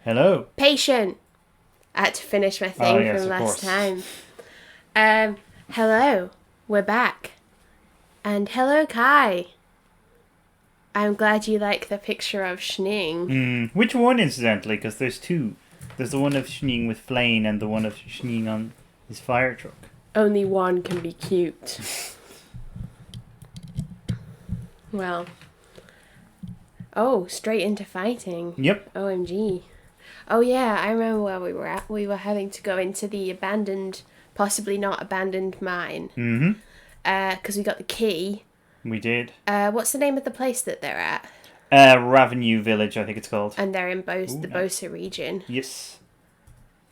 Hello. Patient. I had to finish my thing from last time. Hello. We're back. And hello, Kai. I'm glad you like the picture of Schning. Which one, incidentally? Because there's two. There's the one of Schning with Flane and the one of Schning on his fire truck. Only one can be cute. Well. Oh, straight into fighting. Yep. OMG. Oh yeah, I remember where we were at. We were having to go into the abandoned, possibly not abandoned mine. Mm-hmm. Because we got the key. We did. What's the name of the place that they're at? Ravenue Village, I think it's called. And they're in the Bosa region. Yes.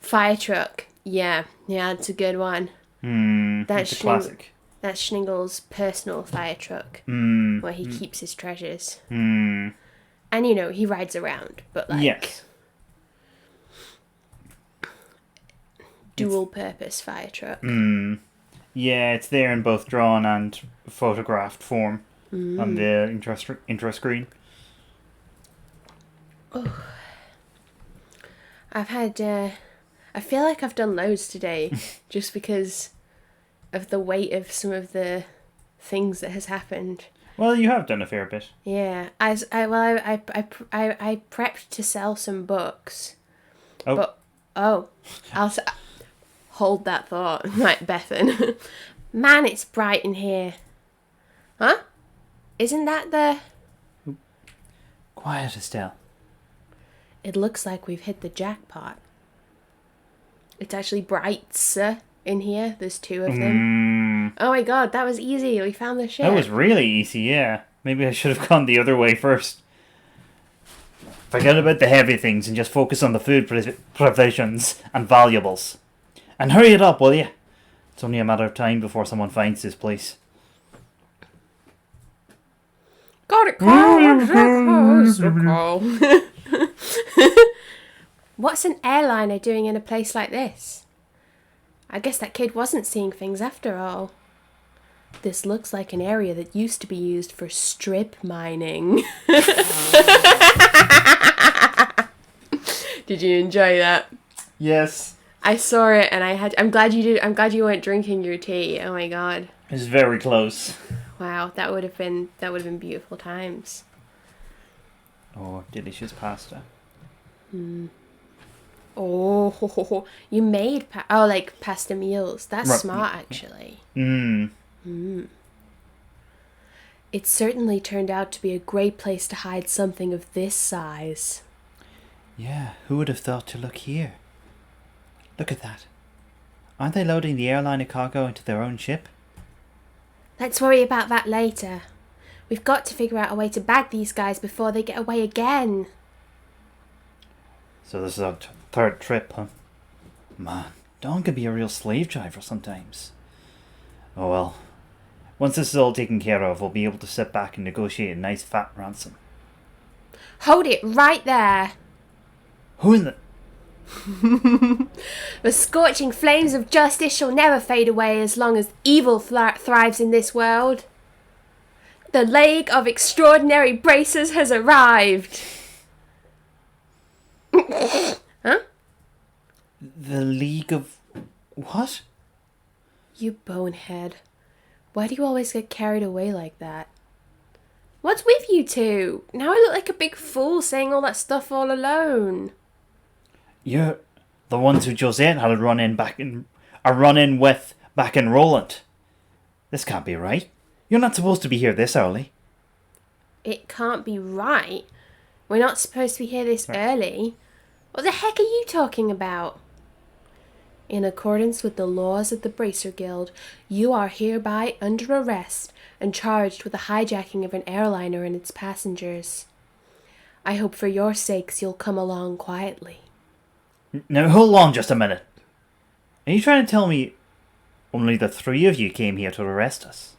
Fire truck. Yeah, it's a good one. That's a classic. That's Schningle's personal fire truck. Where he keeps his treasures. And, he rides around. But, yes. Dual-purpose fire truck. Yeah, it's there in both drawn and photographed form on the intro screen. Oh. I feel like I've done loads today, just because of the weight of some of the things that has happened. Well, you have done a fair bit. Yeah, I prepped to sell some books. I'll hold that thought, right, Bethan? Man, it's bright in here. Huh? Isn't that the... Quiet, Estelle. It looks like we've hit the jackpot. It's actually brights in here. There's two of them. Oh my god, that was easy. We found the ship. That was really easy, yeah. Maybe I should have gone the other way first. Forget about the heavy things and just focus on the food provisions and valuables. And hurry it up, will you? It's only a matter of time before someone finds this place. Got it, Carl. What's an airliner doing in a place like this? I guess that kid wasn't seeing things after all. This looks like an area that used to be used for strip mining. Did you enjoy that? Yes. I saw it and I'm glad you did. I'm glad you weren't drinking your tea. Oh my god. It's very close. Wow, that would have been beautiful times. Oh, delicious pasta. Oh, you made pasta meals. That's smart, actually. It certainly turned out to be a great place to hide something of this size. Yeah, who would have thought to look here? Look at that. Aren't they loading the airliner cargo into their own ship? Let's worry about that later. We've got to figure out a way to bag these guys before they get away again. So this is our third trip, huh? Man, Don can be a real slave driver sometimes. Oh well. Once this is all taken care of, we'll be able to sit back and negotiate a nice fat ransom. Hold it right there. Who in the... The scorching flames of justice shall never fade away as long as evil thrives in this world. The League of Extraordinary Bracers has arrived. Huh? The League of... What? You bonehead. Why do you always get carried away like that? What's with you two? Now I look like a big fool saying all that stuff all alone. You're the ones who Josette had a run-in with back in Roland. This can't be right. You're not supposed to be here this early. It can't be right. We're not supposed to be here this early. What the heck are you talking about? In accordance with the laws of the Bracer Guild, you are hereby under arrest and charged with the hijacking of an airliner and its passengers. I hope for your sakes you'll come along quietly. Now hold on just a minute. Are you trying to tell me only the three of you came here to arrest us?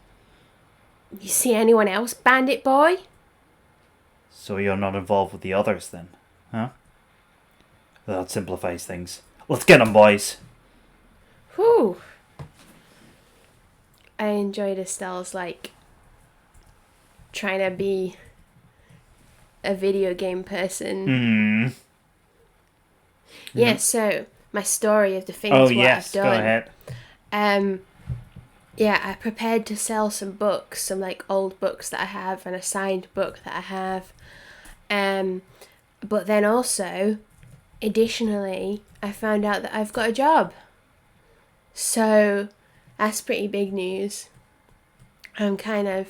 You see anyone else, bandit boy? So you're not involved with the others then, huh? That simplifies things. Let's get 'em, boys. Whew. I enjoyed Estelle's, trying to be a video game person. Yeah, so my story of the things Oh, what yes, I've go done. ahead. Yeah, I prepared to sell some books, some like old books that I have and a signed book that I have. But then also, additionally, I found out that I've got a job. So that's pretty big news. I'm kind of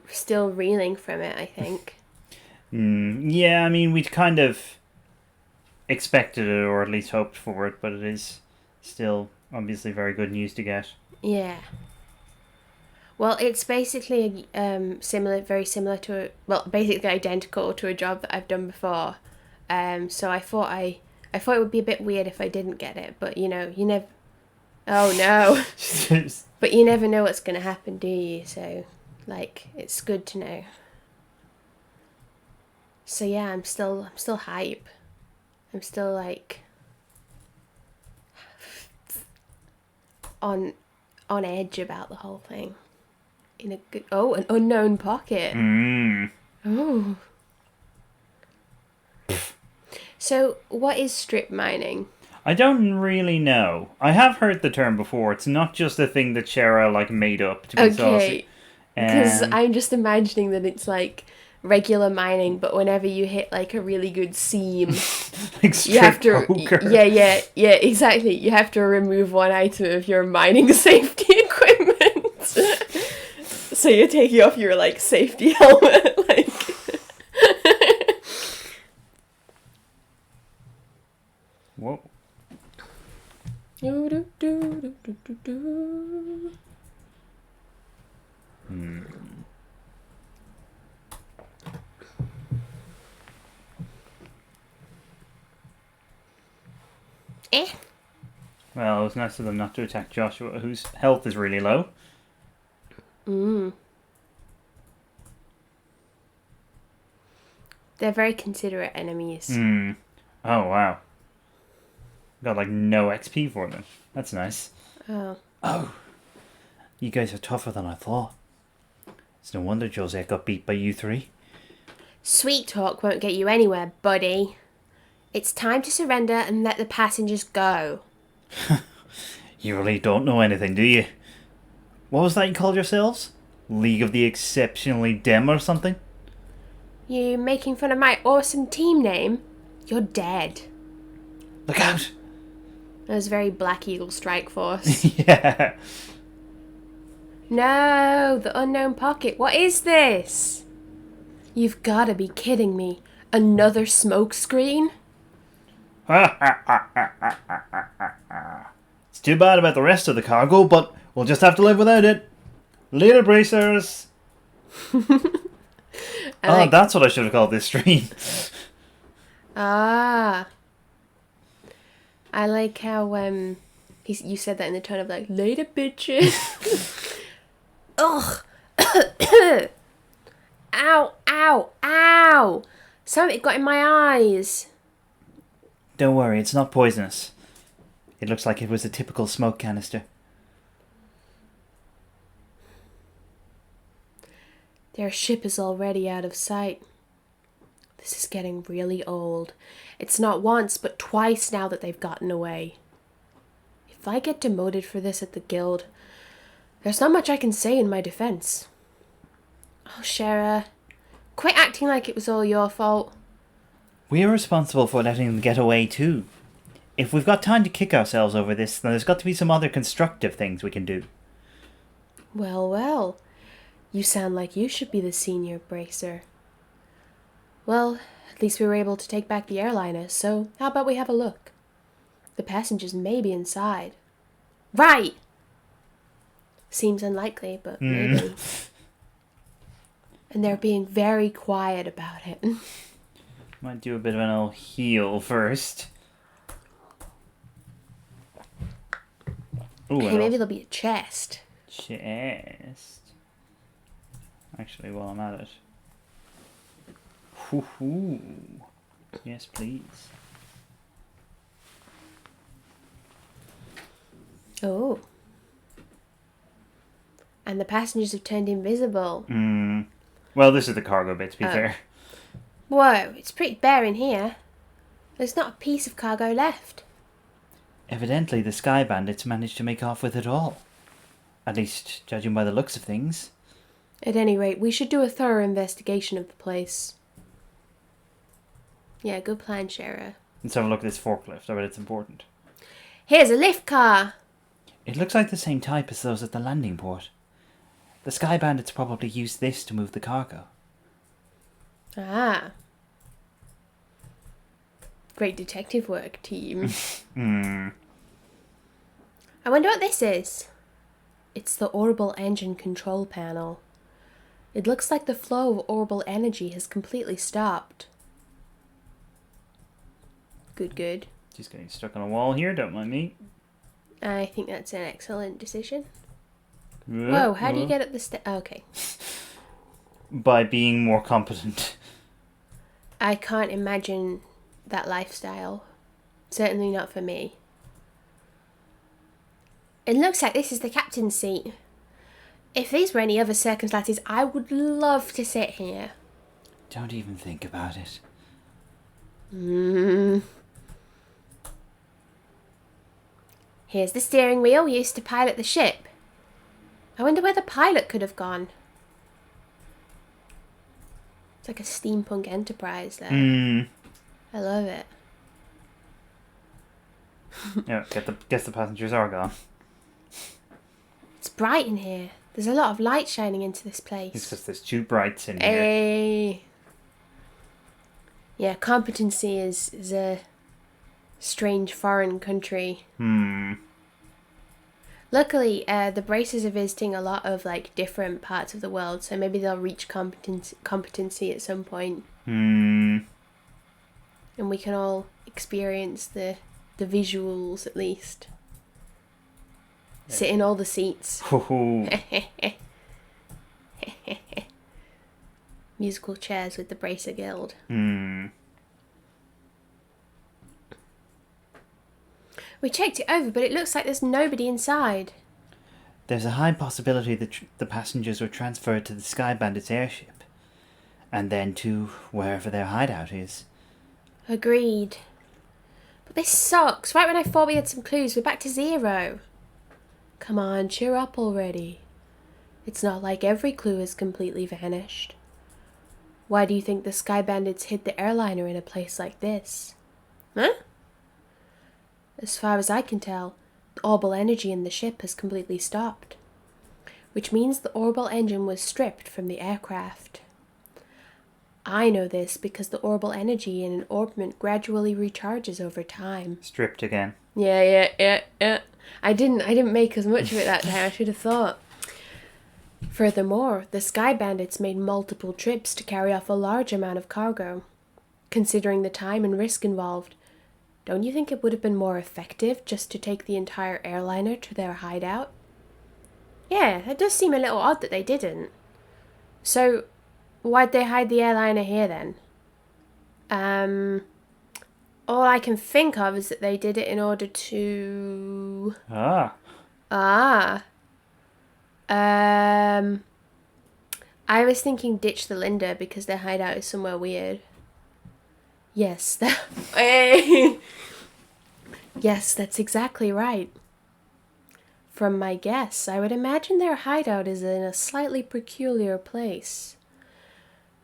still reeling from it, I think. Yeah, I mean, we'd kind of expected it, or at least hoped for it, but it is still obviously very good news to get. Yeah. Well, it's basically very similar to basically identical to a job that I've done before. So I thought it would be a bit weird if I didn't get it, but you never. Oh no! But you never know what's gonna happen, do you? So, like, it's good to know. So yeah, I'm still hype. I'm still like on edge about the whole thing. In a good an unknown pocket. Oh. So what is strip mining? I don't really know. I have heard the term before. It's not just a thing that Schera like made up to be saucy. Because I'm just imagining that it's like regular mining, but whenever you hit like a really good seam, like you have to poker. yeah, exactly. You have to remove one item of your mining safety equipment. So you're taking off your like safety helmet, like. Whoa. Well, it was nice of them not to attack Joshua, whose health is really low. They're very considerate enemies. Oh, wow. Got like no XP for them. That's nice. Oh. You guys are tougher than I thought. It's no wonder Josette got beat by you three. Sweet talk won't get you anywhere, buddy. It's time to surrender and let the passengers go. You really don't know anything, do you? What was that you called yourselves? League of the Exceptionally Dim or something? You making fun of my awesome team name? You're dead. Look out! That was very Black Eagle Strike Force. Yeah. No, the unknown pocket. What is this? You've gotta be kidding me. Another smoke screen? It's too bad about the rest of the cargo, but we'll just have to live without it. Later, bracers. That's what I should have called this stream. Ah. I like how you said that in the tone of like, later, bitches. Ugh. Ow, ow, ow. Something got in my eyes. Don't worry, it's not poisonous. It looks like it was a typical smoke canister. Their ship is already out of sight. This is getting really old. It's not once, but twice now that they've gotten away. If I get demoted for this at the guild, there's not much I can say in my defense. Oh, Schera, quit acting like it was all your fault. We're responsible for letting them get away too. If we've got time to kick ourselves over this, then there's got to be some other constructive things we can do. Well, well. You sound like you should be the senior bracer. Well, at least we were able to take back the airliner, so how about we have a look? The passengers may be inside. Right! Seems unlikely, but maybe. And they're being very quiet about it. Might do a bit of an old heal first. Ooh, Hey, maybe there'll be a chest. Chest. Actually, while I'm at it. Hoo-hoo. Yes, please. Oh. And the passengers have turned invisible. Well, this is the cargo bit, to be fair. Whoa, it's pretty bare in here. There's not a piece of cargo left. Evidently, the Sky Bandits managed to make off with it all. At least, judging by the looks of things. At any rate, we should do a thorough investigation of the place. Yeah, good plan, Schera. Let's have a look at this forklift. I bet it's important. Here's a lift car! It looks like the same type as those at the landing port. The Sky Bandits probably used this to move the cargo. Ah. Great detective work, team. I wonder what this is. It's the orbital engine control panel. It looks like the flow of orbital energy has completely stopped. Good. Just getting stuck on a wall here, don't mind me. I think that's an excellent decision. Whoa, how do you get up the okay. By being more competent. I can't imagine that lifestyle. Certainly not for me. It looks like this is the captain's seat. If these were any other circumstances, I would love to sit here. Don't even think about it. Here's the steering wheel used to pilot the ship. I wonder where the pilot could have gone. It's like a steampunk Enterprise there. I love it. Yeah, guess the passengers are gone. It's bright in here. There's a lot of light shining into this place. It's because there's 2 brights in here. Hey. Yeah, competency is a strange foreign country. Luckily, the Bracers are visiting a lot of like different parts of the world, so maybe they'll reach competency at some point. And we can all experience the visuals at least. Yeah. Sit in all the seats. Musical chairs with the Bracer Guild. We checked it over, but it looks like there's nobody inside. There's a high possibility that the passengers were transferred to the Sky Bandits airship, and then to wherever their hideout is. Agreed. But this sucks. Right when I thought we had some clues, we're back to 0. Come on, cheer up already. It's not like every clue has completely vanished. Why do you think the Sky Bandits hid the airliner in a place like this? Huh? As far as I can tell, the orbital energy in the ship has completely stopped, which means the orbital engine was stripped from the aircraft. I know this because the orbital energy in an orbment gradually recharges over time. Stripped again. Yeah. I didn't make as much of it that time. I should have thought. Furthermore, the Sky Bandits made multiple trips to carry off a large amount of cargo. Considering the time and risk involved, don't you think it would have been more effective just to take the entire airliner to their hideout? Yeah, it does seem a little odd that they didn't. So, why'd they hide the airliner here then? All I can think of is that they did it in order to... I was thinking ditch the Linda because their hideout is somewhere weird. Yes, yes, that's exactly right. From my guess, I would imagine their hideout is in a slightly peculiar place.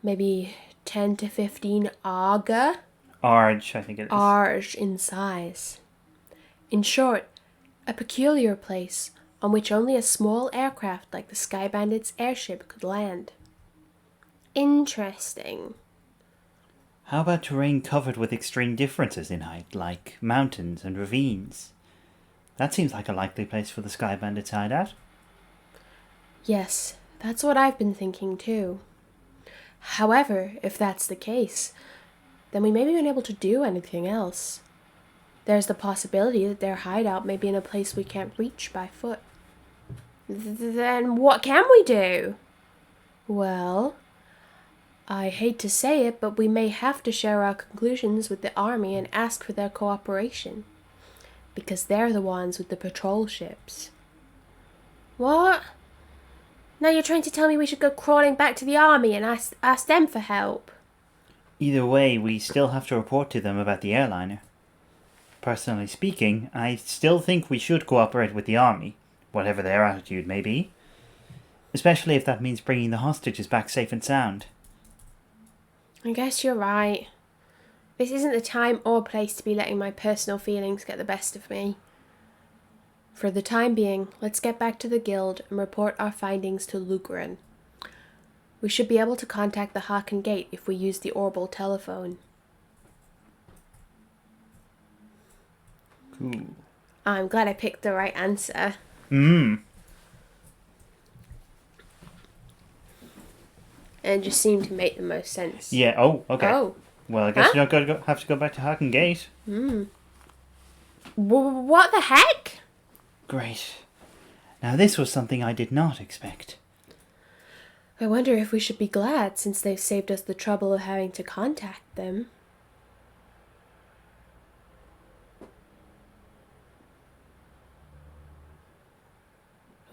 Maybe 10 to 15 aga? Arge, I think it is. Arge in size. In short, a peculiar place on which only a small aircraft like the Sky Bandits airship could land. Interesting. How about terrain covered with extreme differences in height, like mountains and ravines? That seems like a likely place for the Sky Bandits hideout. Yes, that's what I've been thinking too. However, if that's the case, then we may be unable to do anything else. There's the possibility that their hideout may be in a place we can't reach by foot. Then what can we do? Well, I hate to say it, but we may have to share our conclusions with the army and ask for their cooperation. Because they're the ones with the patrol ships. What? Now you're trying to tell me we should go crawling back to the army and ask them for help? Either way, we still have to report to them about the airliner. Personally speaking, I still think we should cooperate with the army, whatever their attitude may be. Especially if that means bringing the hostages back safe and sound. I guess you're right. This isn't the time or place to be letting my personal feelings get the best of me. For the time being, let's get back to the guild and report our findings to Lugren. We should be able to contact the Hocking Gate if we use the orbital telephone. Cool. I'm glad I picked the right answer. Hmm. And it just seemed to make the most sense. Yeah, oh, okay. Oh. Well, I guess Huh? you don't have to go back to Hocking Gate. What the heck? Great. Now this was something I did not expect. I wonder if we should be glad since they've saved us the trouble of having to contact them.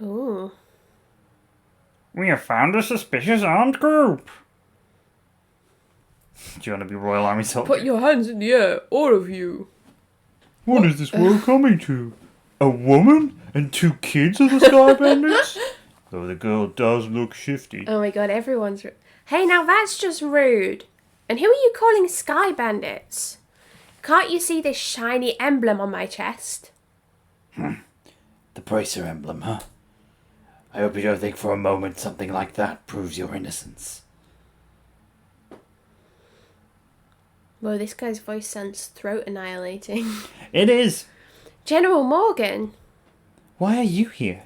Ooh. We have found a suspicious armed group. Do you want to be Royal Army soldier? Put your hands in the air, all of you. What is this world coming to? A woman and 2 kids are the Sky Bandits? Though the girl does look shifty. Oh my god, everyone's... Hey, now that's just rude. And who are you calling Sky Bandits? Can't you see this shiny emblem on my chest? The bracer emblem, huh? I hope you don't think for a moment something like that proves your innocence. Whoa, this guy's voice sounds throat annihilating. It is! General Morgan! Why are you here?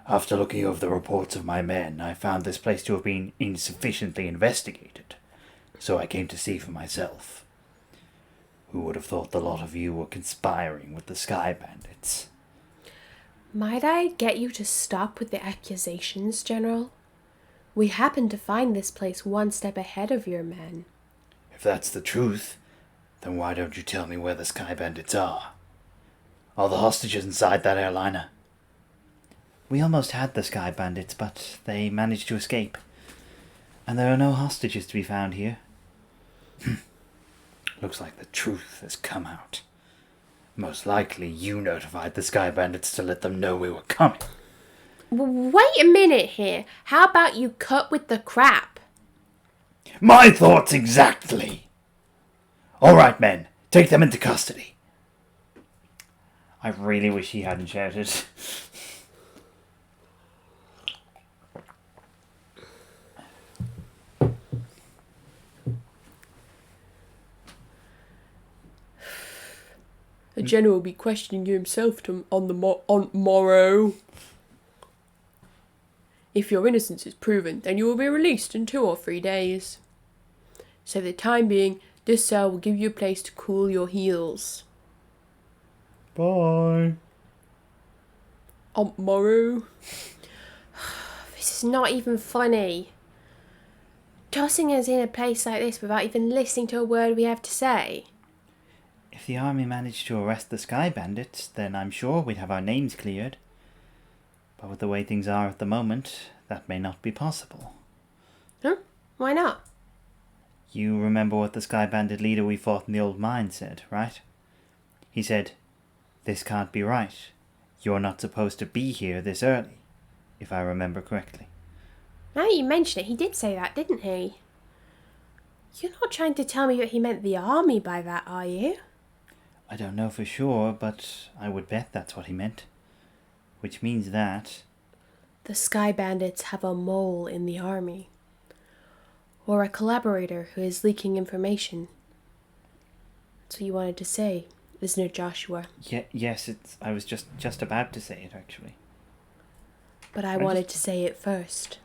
After looking over the reports of my men, I found this place to have been insufficiently investigated, so I came to see for myself. Who would have thought the lot of you were conspiring with the Sky Bandits? Might I get you to stop with the accusations, General? We happened to find this place one step ahead of your men. If that's the truth, then why don't you tell me where the Sky Bandits are? Are the hostages inside that airliner? We almost had the Sky Bandits, but they managed to escape. And there are no hostages to be found here. Looks like the truth has come out. Most likely you notified the Sky Bandits to let them know we were coming. Wait a minute here. How about you cut with the crap? My thoughts exactly! All right, men, take them into custody. I really wish he hadn't shouted. The general will be questioning you himself on morrow. If your innocence is proven, then you will be released in 2 or 3 days. So for the time being, this cell will give you a place to cool your heels. Bye. On morrow. This is not even funny. Tossing us in a place like this without even listening to a word we have to say. If the army managed to arrest the Sky Bandits, then I'm sure we'd have our names cleared. But with the way things are at the moment, that may not be possible. Huh? Why not? You remember what the Sky Bandit leader we fought in the old mine said, right? He said, "This can't be right. You're not supposed to be here this early," if I remember correctly. Now that you mention it, he did say that, didn't he? You're not trying to tell me that he meant the army by that, are you? I don't know for sure, but I would bet that's what he meant. Which means that... The Sky Bandits have a mole in the army. Or a collaborator who is leaking information. That's what you wanted to say, isn't it, Joshua? Yes, I was just about to say it, actually. But I wanted to say it first.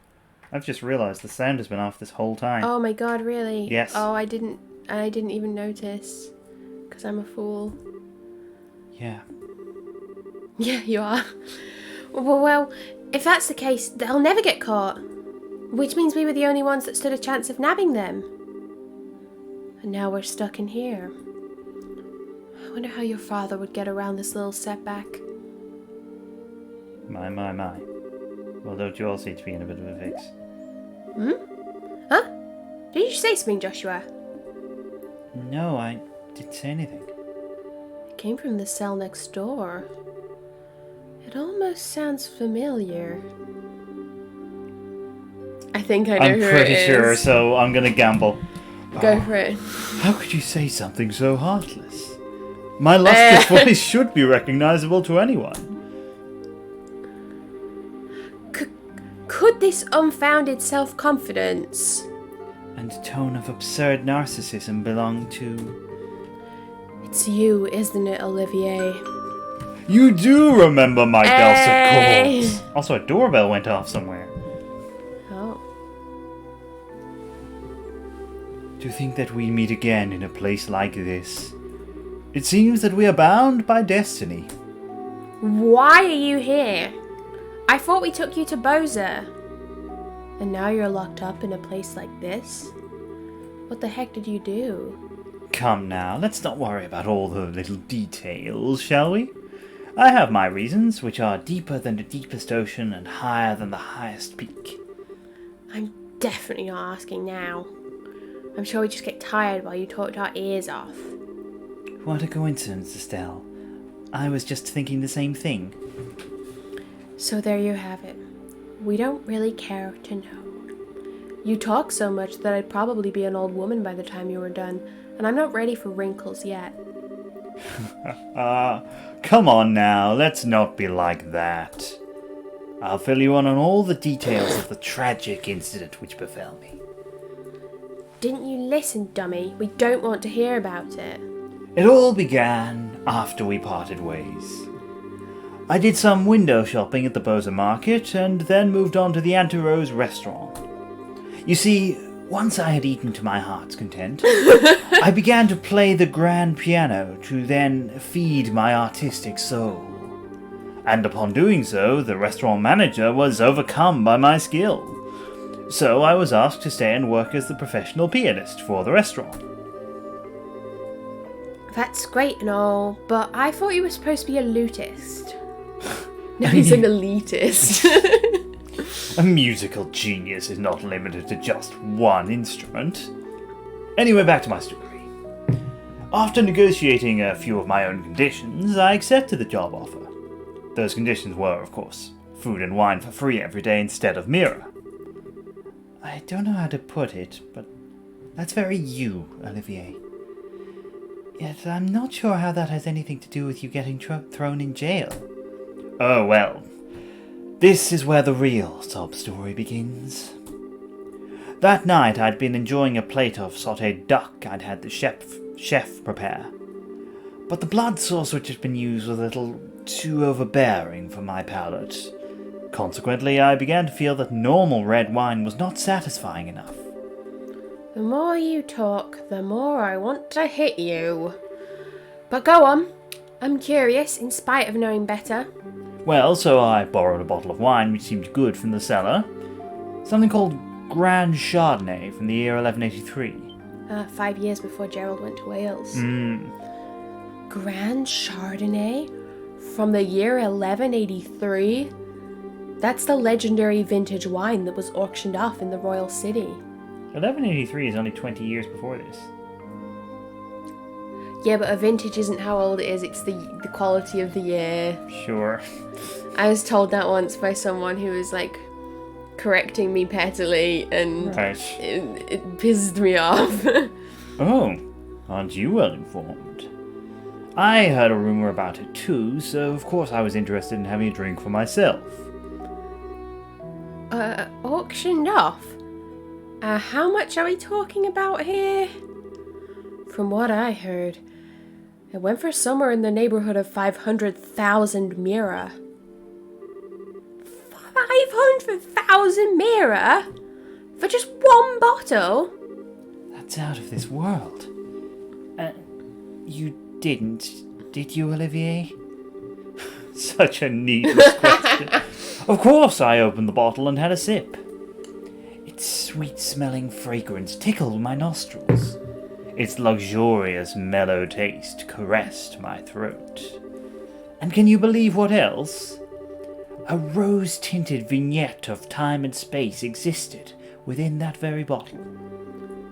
I've just realised the sound has been off this whole time. Oh my god, really? Yes. Oh, I didn't even notice. Because I'm a fool. Yeah. Yeah, you are. Well, if that's the case, they'll never get caught. Which means we were the only ones that stood a chance of nabbing them. And now we're stuck in here. I wonder how your father would get around this little setback. My. Well, don't you all seem to be in a bit of a fix? Huh? Did you say something, Joshua? No, I didn't say anything. It came from the cell next door. It almost sounds familiar. I think I know I'm who pretty it sure, is. so I'm gonna gamble. Go for it. How could you say something so heartless? My lustrous voice should be recognizable to anyone. Could this unfounded self-confidence And tone of absurd narcissism belong to... It's you, isn't it, Olivier? You do remember my Hey! dulcet calls. Also, a doorbell went off somewhere. Oh. To think that we meet again in a place like this. It seems that we are bound by destiny. Why are you here? I thought we took you to Boza. And now you're locked up in a place like this? What the heck did you do? Come now, let's not worry about all the little details, shall we? I have my reasons, which are deeper than the deepest ocean and higher than the highest peak. I'm definitely not asking now. I'm sure we just get tired while you talked our ears off. What a coincidence, Estelle. I was just thinking the same thing. So there you have it. We don't really care to know. You talk so much that I'd probably be an old woman by the time you were done, and I'm not ready for wrinkles yet. Come on now, let's not be like that. I'll fill you in on all the details of the tragic incident which befell me. Didn't you listen, dummy? We don't want to hear about it. It all began after we parted ways. I did some window shopping at the Boza Market and then moved on to the Anti-Rose restaurant. You see, once I had eaten to my heart's content, I began to play the grand piano to then feed my artistic soul. And upon doing so, the restaurant manager was overcome by my skill. So I was asked to stay and work as the professional pianist for the restaurant. That's great and all, but I thought you were supposed to be a lutist. No, he's an elitist. A musical genius is not limited to just one instrument. Anyway, back to my story. After negotiating a few of my own conditions, I accepted the job offer. Those conditions were, of course, food and wine for free every day instead of Mira. I don't know how to put it, but that's very you, Olivier. Yet I'm not sure how that has anything to do with you getting thrown in jail. Oh well. This is where the real sob story begins. That night I'd been enjoying a plate of sautéed duck I'd had the chef prepare. But the blood sauce which had been used was a little too overbearing for my palate. Consequently, I began to feel that normal red wine was not satisfying enough. The more you talk, the more I want to hit you. But go on. I'm curious, in spite of knowing better. Well, so I borrowed a bottle of wine which seemed good from the cellar. Something called Grand Chardonnay from the year 1183. 5 years before Gerald went to Wales. Grand Chardonnay? From the year 1183? That's the legendary vintage wine that was auctioned off in the Royal City. 1183 is only 20 years before this. Yeah, but a vintage isn't how old it is, it's the quality of the year. Sure. I was told that once by someone who was, correcting me pettily, and Right. it pissed me off. Oh, aren't you well informed? I heard a rumor about it too, so of course I was interested in having a drink for myself. Auctioned off? How much are we talking about here? From what I heard, it went for somewhere in the neighborhood of 500,000 Mira. 500,000 Mira? For just one bottle? That's out of this world. You didn't, did you, Olivier? Such a needless question. Of course I opened the bottle and had a sip. Its sweet-smelling fragrance tickled my nostrils. Its luxurious, mellow taste caressed my throat. And can you believe what else? A rose-tinted vignette of time and space existed within that very bottle.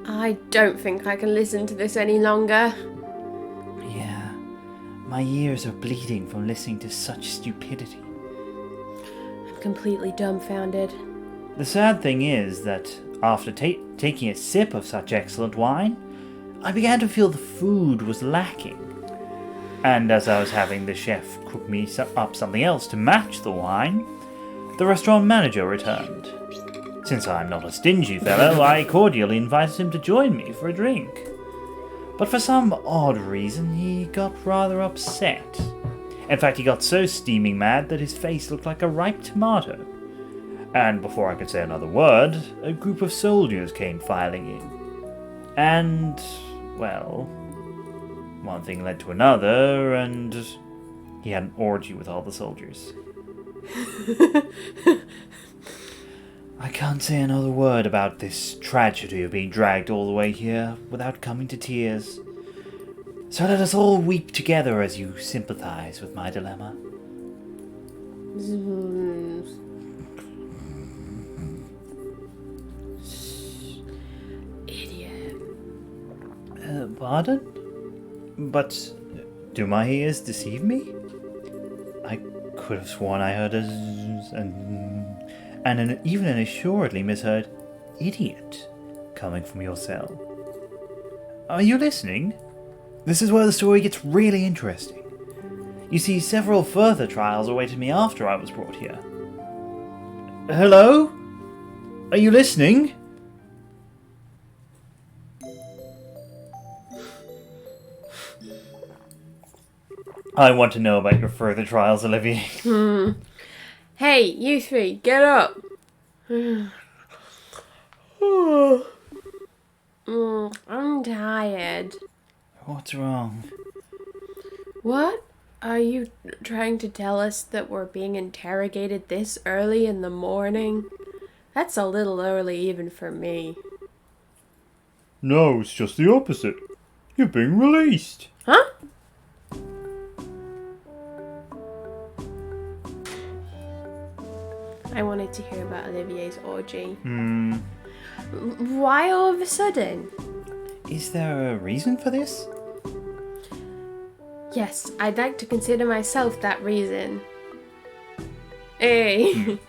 I don't think I can listen to this any longer. Yeah, my ears are bleeding from listening to such stupidity. I'm completely dumbfounded. The sad thing is that after taking a sip of such excellent wine, I began to feel the food was lacking. And as I was having the chef cook me up something else to match the wine, the restaurant manager returned. Since I'm not a stingy fellow, I cordially invited him to join me for a drink. But for some odd reason, he got rather upset. In fact, he got so steaming mad that his face looked like a ripe tomato. And before I could say another word, a group of soldiers came filing in. And, well, one thing led to another, and he had an orgy with all the soldiers. I can't say another word about this tragedy of being dragged all the way here without coming to tears. So let us all weep together as you sympathize with my dilemma. Idiot. Pardon? But do my ears deceive me? I could have sworn I heard a zzz and even an assuredly misheard idiot coming from your cell. Are you listening? This is where the story gets really interesting. You see, several further trials awaited me after I was brought here. Hello? Are you listening? I want to know about your further trials, Olivier. Hey, you three, get up. I'm tired. What's wrong? What? Are you trying to tell us that we're being interrogated this early in the morning? That's a little early even for me. No, it's just the opposite. You're being released. Huh? I wanted to hear about Olivier's orgy. Why all of a sudden? Is there a reason for this? Yes, I'd like to consider myself that reason. Hey.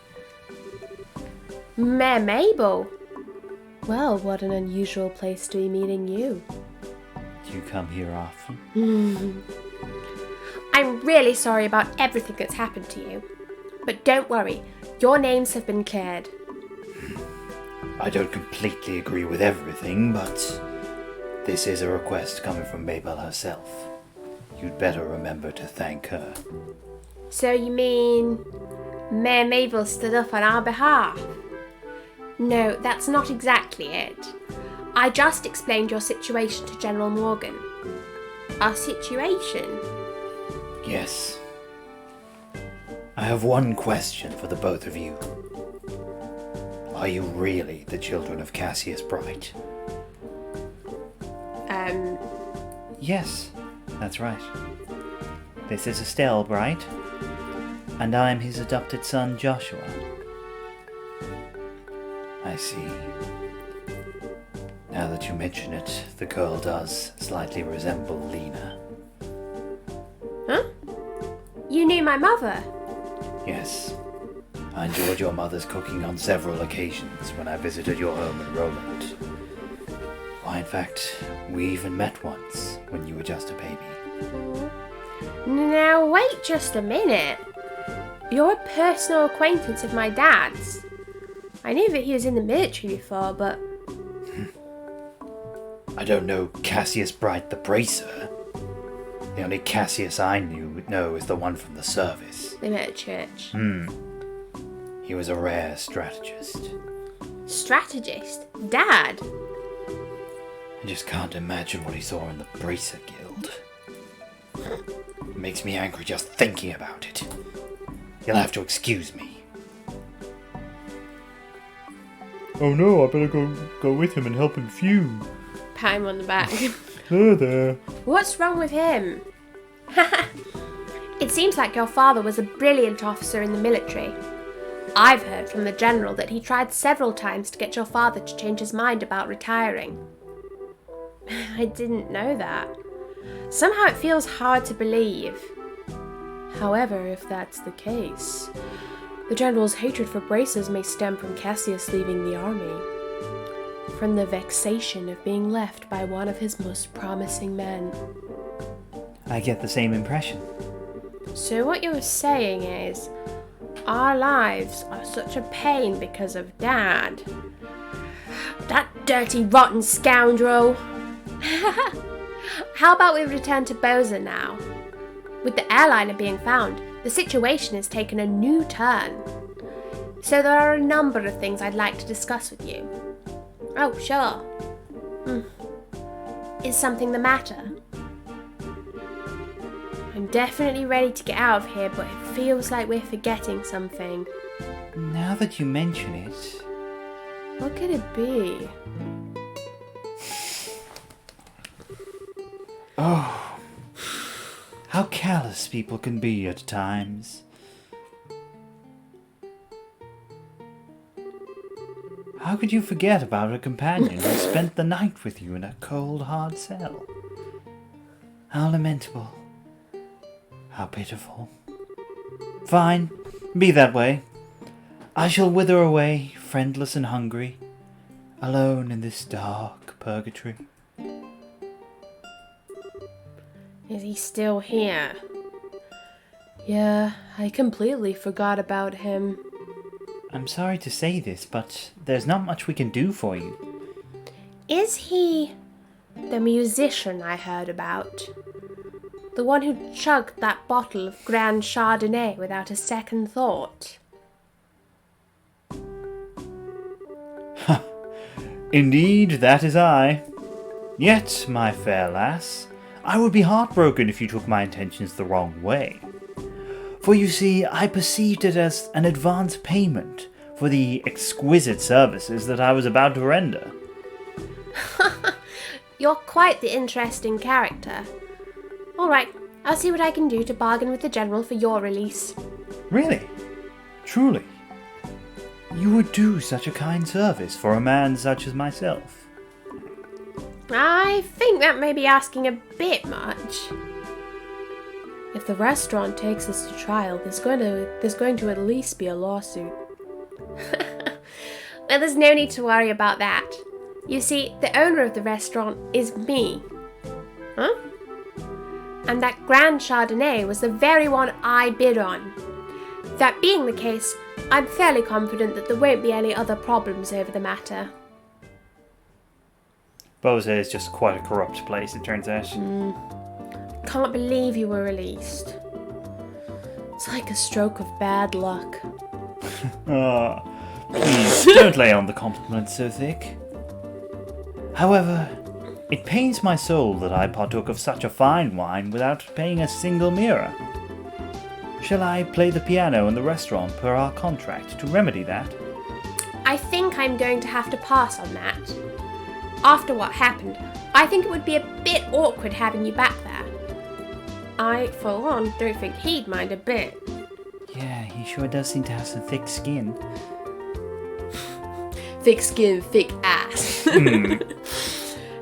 Mayor Mabel. Well, what an unusual place to be meeting you. Do you come here often? I'm really sorry about everything that's happened to you. But don't worry, your names have been cleared. I don't completely agree with everything, but this is a request coming from Mabel herself. You'd better remember to thank her. So you mean Mayor Mabel stood up on our behalf? No, that's not exactly it. I just explained your situation to General Morgan. Our situation? Yes. I have one question for the both of you. Are you really the children of Cassius Bright? Yes. That's right. This is Estelle Bright, and I'm his adopted son, Joshua. I see. Now that you mention it, the girl does slightly resemble Lena. Huh? You knew my mother? Yes. I enjoyed your mother's cooking on several occasions when I visited your home in Roland. Why, in fact, we even met once when you were just a baby. Now wait just a minute. You're a personal acquaintance of my dad's. I knew that he was in the military before, but... I don't know Cassius Bright the Bracer. The only Cassius I know is the one from the service. They met at church. He was a rare strategist. Strategist? Dad? I just can't imagine what he saw in the Bracer Guild. It makes me angry just thinking about it. You'll have to excuse me. Oh no, I better go with him and help him fume. Pat him on the back. There. What's wrong with him? It seems like your father was a brilliant officer in the military. I've heard from the general that he tried several times to get your father to change his mind about retiring. I didn't know that. Somehow it feels hard to believe. However, if that's the case, the General's hatred for braces may stem from Cassius leaving the army. From the vexation of being left by one of his most promising men. I get the same impression. So what you're saying is, our lives are such a pain because of Dad. That dirty, rotten scoundrel! How about we return to Boza now? With the airliner being found, the situation has taken a new turn. So there are a number of things I'd like to discuss with you. Oh, sure. Is something the matter? I'm definitely ready to get out of here, but it feels like we're forgetting something. Now that you mention it... What could it be? Oh, how callous people can be at times. How could you forget about a companion who spent the night with you in a cold, hard cell? How lamentable. How pitiful. Fine, be that way. I shall wither away, friendless and hungry, alone in this dark purgatory. Is he still here? Yeah, I completely forgot about him. I'm sorry to say this, but there's not much we can do for you. Is he the musician I heard about? The one who chugged that bottle of Grand Chardonnay without a second thought? Indeed, that is I. Yet, my fair lass, I would be heartbroken if you took my intentions the wrong way. For you see, I perceived it as an advance payment for the exquisite services that I was about to render. You're quite the interesting character. Alright, I'll see what I can do to bargain with the General for your release. Really? Truly? You would do such a kind service for a man such as myself? I think that may be asking a bit much. If the restaurant takes us to trial, there's going to at least be a lawsuit. Well, there's no need to worry about that. You see, the owner of the restaurant is me. Huh? And that Grand Chardonnay was the very one I bid on. That being the case, I'm fairly confident that there won't be any other problems over the matter. Boza is just quite a corrupt place, it turns out. Can't believe you were released. It's like a stroke of bad luck. Please, don't lay on the compliments so thick. However, it pains my soul that I partook of such a fine wine without paying a single mirror. Shall I play the piano in the restaurant per our contract to remedy that? I think I'm going to have to pass on that. After what happened, I think it would be a bit awkward having you back there. I, for one, don't think he'd mind a bit. Yeah, he sure does seem to have some thick skin. Thick skin, thick ass.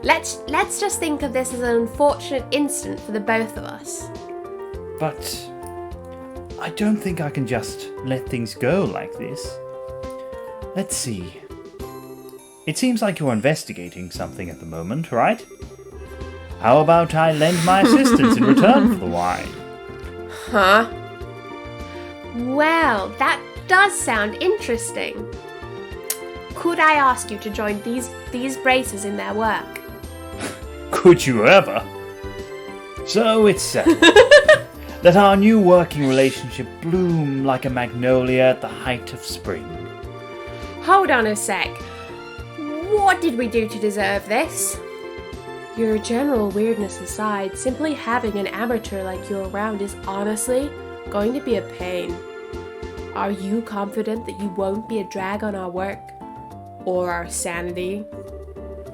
Let's just think of this as an unfortunate incident for the both of us. But I don't think I can just let things go like this. Let's see. It seems like you're investigating something at the moment, right? How about I lend my assistance in return for the wine? Huh? Well, that does sound interesting. Could I ask you to join these braces in their work? Could you ever? So it's settled. Let our new working relationship bloom like a magnolia at the height of spring. Hold on a sec. What did we do to deserve this? Your general weirdness aside, simply having an amateur like you around is honestly going to be a pain. Are you confident that you won't be a drag on our work? Or our sanity?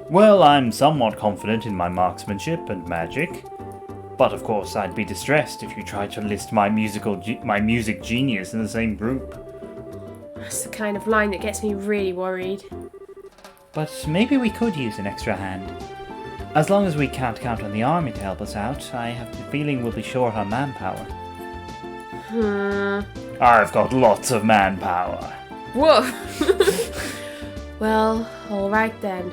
Well, I'm somewhat confident in my marksmanship and magic. But of course, I'd be distressed if you tried to list my music genius in the same group. That's the kind of line that gets me really worried. But maybe we could use an extra hand. As long as we can't count on the army to help us out, I have the feeling we'll be short on manpower. I've got lots of manpower. Whoa! Well, alright then.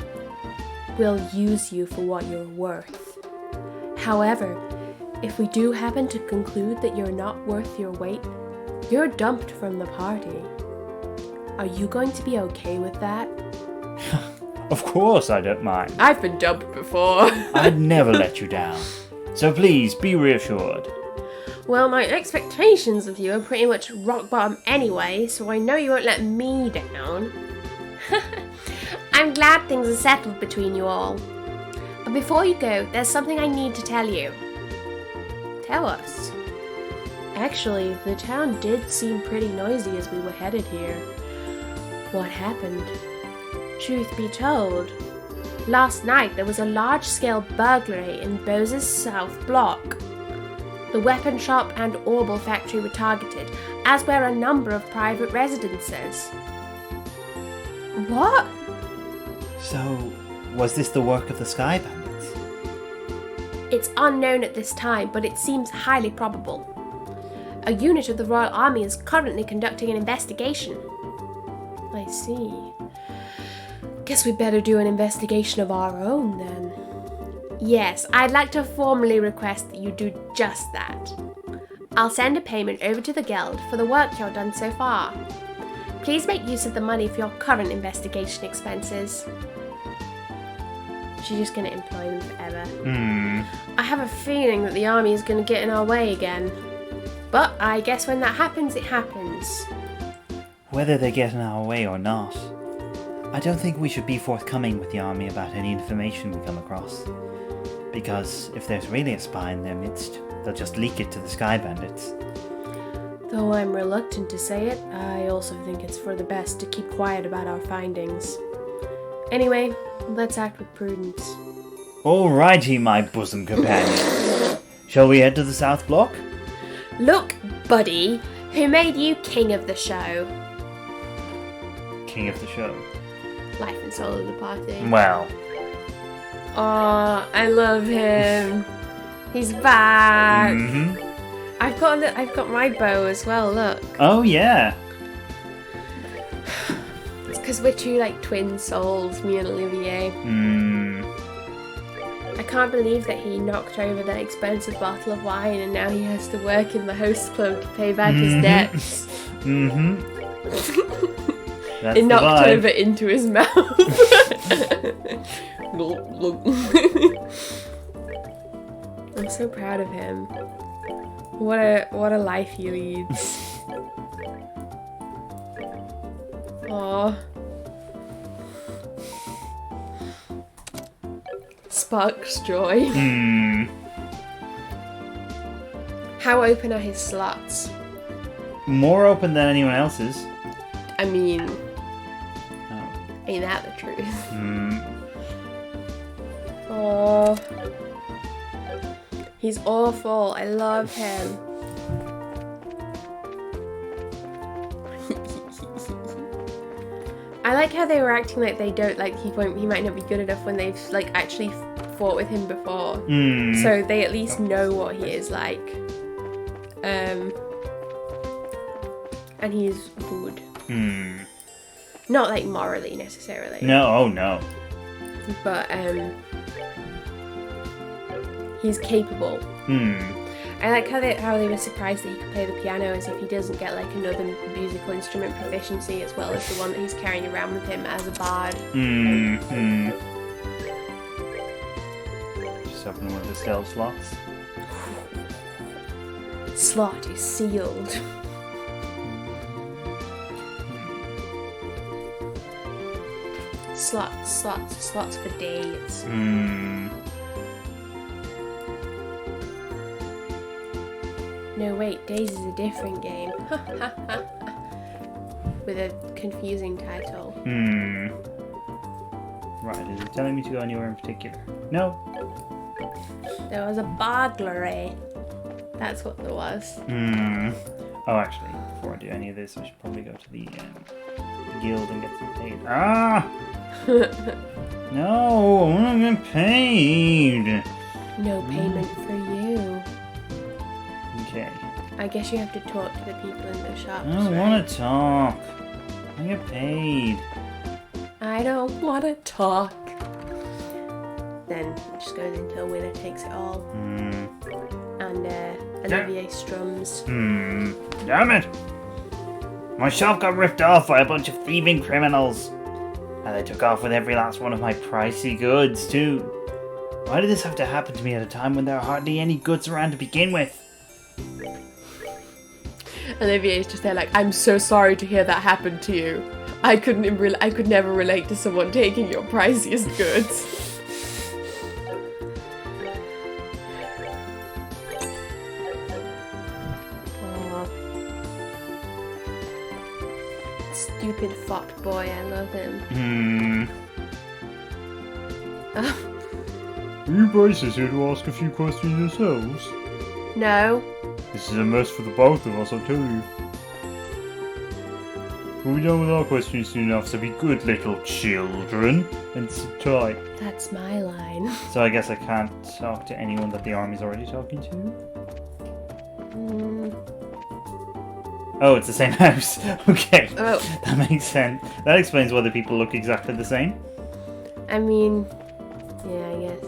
We'll use you for what you're worth. However, if we do happen to conclude that you're not worth your weight, you're dumped from the party. Are you going to be okay with that? Of course I don't mind. I've been dumped before. I'd never let you down. So please, be reassured. Well, my expectations of you are pretty much rock bottom anyway, so I know you won't let me down. I'm glad things are settled between you all. But before you go, there's something I need to tell you. Tell us. Actually, the town did seem pretty noisy as we were headed here. What happened? Truth be told, last night there was a large-scale burglary in Bose's South Block. The weapon shop and Orbital factory were targeted, as were a number of private residences. What? So, was this the work of the Sky Bandits? It's unknown at this time, but it seems highly probable. A unit of the Royal Army is currently conducting an investigation. I see. Guess we better do an investigation of our own then. Yes, I'd like to formally request that you do just that. I'll send a payment over to the Guild for the work you've done so far. Please make use of the money for your current investigation expenses. She's just going to employ them forever. I have a feeling that the army is going to get in our way again. But I guess when that happens, it happens. Whether they get in our way or not, I don't think we should be forthcoming with the army about any information we come across. Because if there's really a spy in their midst, they'll just leak it to the Sky Bandits. Though I'm reluctant to say it, I also think it's for the best to keep quiet about our findings. Anyway, let's act with prudence. Alrighty, my bosom companion. Shall we head to the South Block? Look, buddy, who made you king of the show? King of the show. Life and soul of the party. Well. Oh, I love him. He's back. Mm-hmm. I've got my bow as well. Look. Oh yeah. It's because we're two like twin souls, me and Olivier. I can't believe that he knocked over that expensive bottle of wine, and now he has to work in the host club to pay back his debts. That's it knocked the vibe. over into his mouth. I'm so proud of him. What a life he leads. Aww. Sparks joy. How open are his slots? More open than anyone else's. I mean, Oh. ain't that the truth? Oh, he's awful. I love him. I like how they were acting like they don't like he might not be good enough when they've like actually fought with him before. So they at least know what he is like. And he's good. Not like morally necessarily. No, oh no. But he's capable. I like how they were surprised that he could play the piano, as if he doesn't get like another musical instrument proficiency as well as the one that he's carrying around with him as a bard. Just open one of the stealth slots. Slot is sealed. Slots for days. No, wait, Days is a different game. With a confusing title. Right, is it telling me to go anywhere in particular? No. There was a burglary. That's what there was. Oh, actually, before I do any of this, I should probably go to the guild and get some paid. Ah! No, I want to get paid. No payment for you. Okay. I guess you have to talk to the people in the shops. I don't want to talk. I get paid. I don't want to talk. Then it just goes into a winner takes it all. And Olivier strums. Damn it! My shop got ripped off by a bunch of thieving criminals. And they took off with every last one of my pricey goods, too. Why did this have to happen to me at a time when there are hardly any goods around to begin with? Olivier is just there like, I'm so sorry to hear that happened to you. I could never relate to someone taking your priciest goods. Stupid fuck boy, I love him. Are you Bryces here to ask a few questions yourselves? No. This is a mess for the both of us, I'll tell you. We'll be done with our questions soon enough, so be good little children and sit tight. That's my line. So I guess I can't talk to anyone that the army's already talking to? Oh, it's the same house. Okay. Oh. That makes sense. That explains why the people look exactly the same. I mean, yeah, I guess.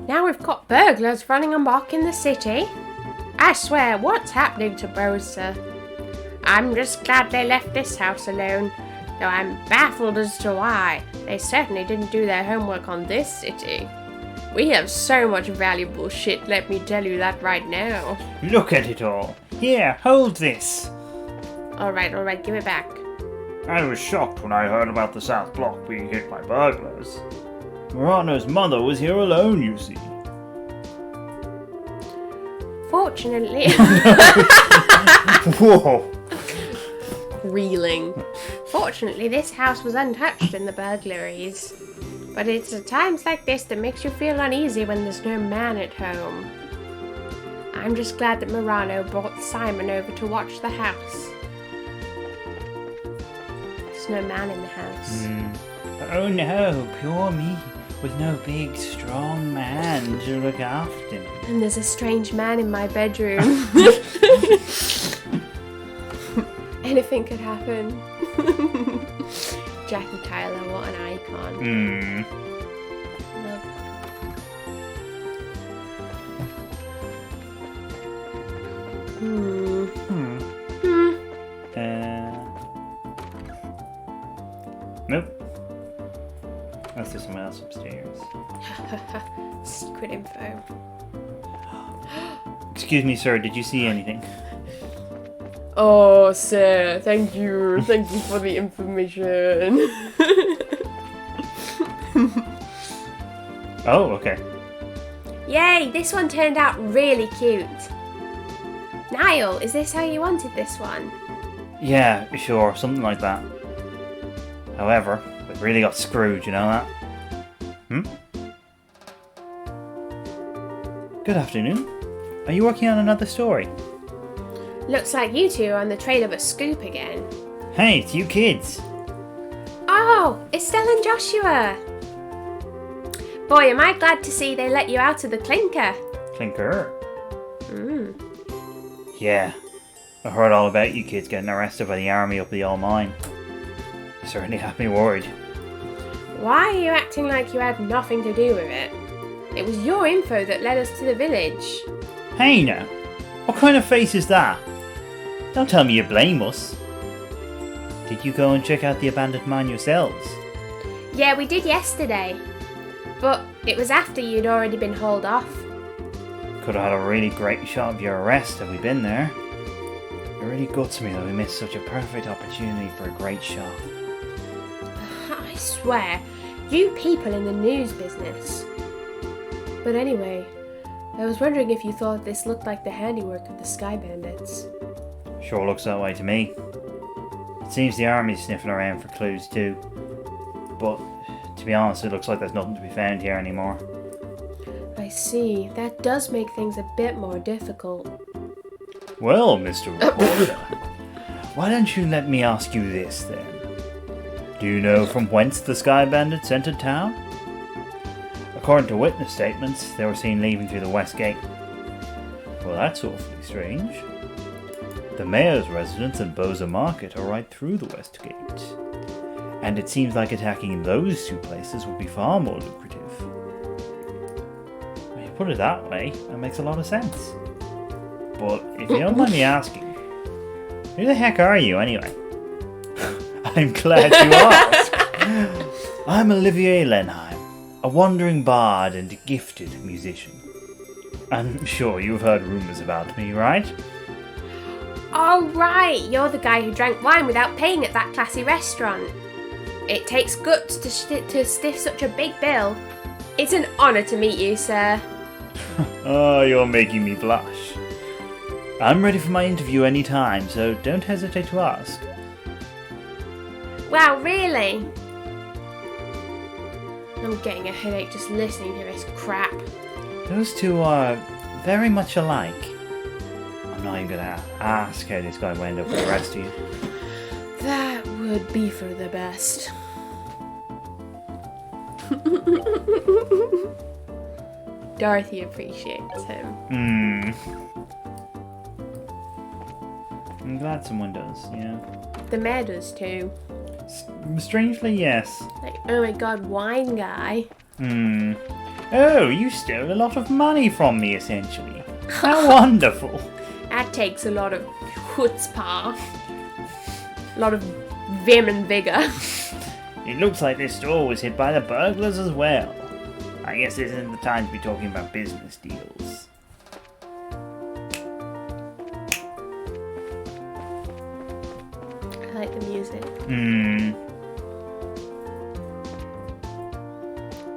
Now we've got burglars running amok in the city. I swear, what's happening to Rosa? I'm just glad they left this house alone, though I'm baffled as to why. They certainly didn't do their homework on this city. We have so much valuable shit, let me tell you that right now. Look at it all. Here, hold this. Alright, give it back. I was shocked when I heard about the South Block being hit by burglars. Morano's mother was here alone, you see. Fortunately... Whoa. Reeling. Fortunately, this house was untouched in the burglaries. But it's at times like this that makes you feel uneasy when there's no man at home. I'm just glad that Morano brought Simon over to watch the house. There's no man in the house. Oh no, poor me, with no big, strong man to look after me. And there's a strange man in my bedroom. Anything could happen. Jackie Tyler, what an icon. Love. Nope. Unless there's someone else upstairs. Secret info. Excuse me, sir, did you see anything? Oh, sir, thank you. Thank you for the information. Oh, okay. Yay, this one turned out really cute. Niall, is this how you wanted this one? Yeah, sure, something like that. However, we really got screwed, you know that? Good afternoon. Are you working on another story? Looks like you two are on the trail of a scoop again. Hey, it's you kids. Oh, Estelle and Joshua. Boy, am I glad to see they let you out of the clinker. Clinker? Yeah, I heard all about you kids getting arrested by the army up the old mine. You certainly have me worried. Why are you acting like you had nothing to do with it? It was your info that led us to the village. Hey now, what kind of face is that? Don't tell me you blame us. Did you go and check out the abandoned mine yourselves? Yeah, we did yesterday. But it was after you'd already been hauled off. Could have had a really great shot of your arrest had we been there. It really guts me that we missed such a perfect opportunity for a great shot. I swear, you people in the news business. But anyway, I was wondering if you thought this looked like the handiwork of the Sky Bandits. Sure looks that way to me. It seems the army's sniffing around for clues too. But, to be honest, it looks like there's nothing to be found here anymore. I see. That does make things a bit more difficult. Well, Mr. Reporter, why don't you let me ask you this then? Do you know from whence the Sky Bandits entered town? According to witness statements, they were seen leaving through the west gate. Well, that's awfully strange. The mayor's residence and Boza Market are right through the west gate. And it seems like attacking those two places would be far more lucrative. When you put it that way, that makes a lot of sense. But if you don't mind me asking, who the heck are you anyway? I'm glad you asked. I'm Olivier Lenheim, a wandering bard and gifted musician. I'm sure you've heard rumours about me, right? Oh, right. You're the guy who drank wine without paying at that classy restaurant. It takes guts to stiff such a big bill. It's an honour to meet you, sir. Oh, you're making me blush. I'm ready for my interview any time, so don't hesitate to ask. Wow, really? I'm getting a headache just listening to this crap. Those two are very much alike. I'm not even gonna ask how this guy went over the rest of you. That would be for the best. Dorothy appreciates him. I'm glad someone does, yeah. The mayor does too. Strangely, yes. Like, oh my god, wine guy. Oh, you stole a lot of money from me, essentially. How wonderful. That takes a lot of chutzpah. A lot of vim and vigour. It looks like this store was hit by the burglars as well. I guess this isn't the time to be talking about business deals. I like the music.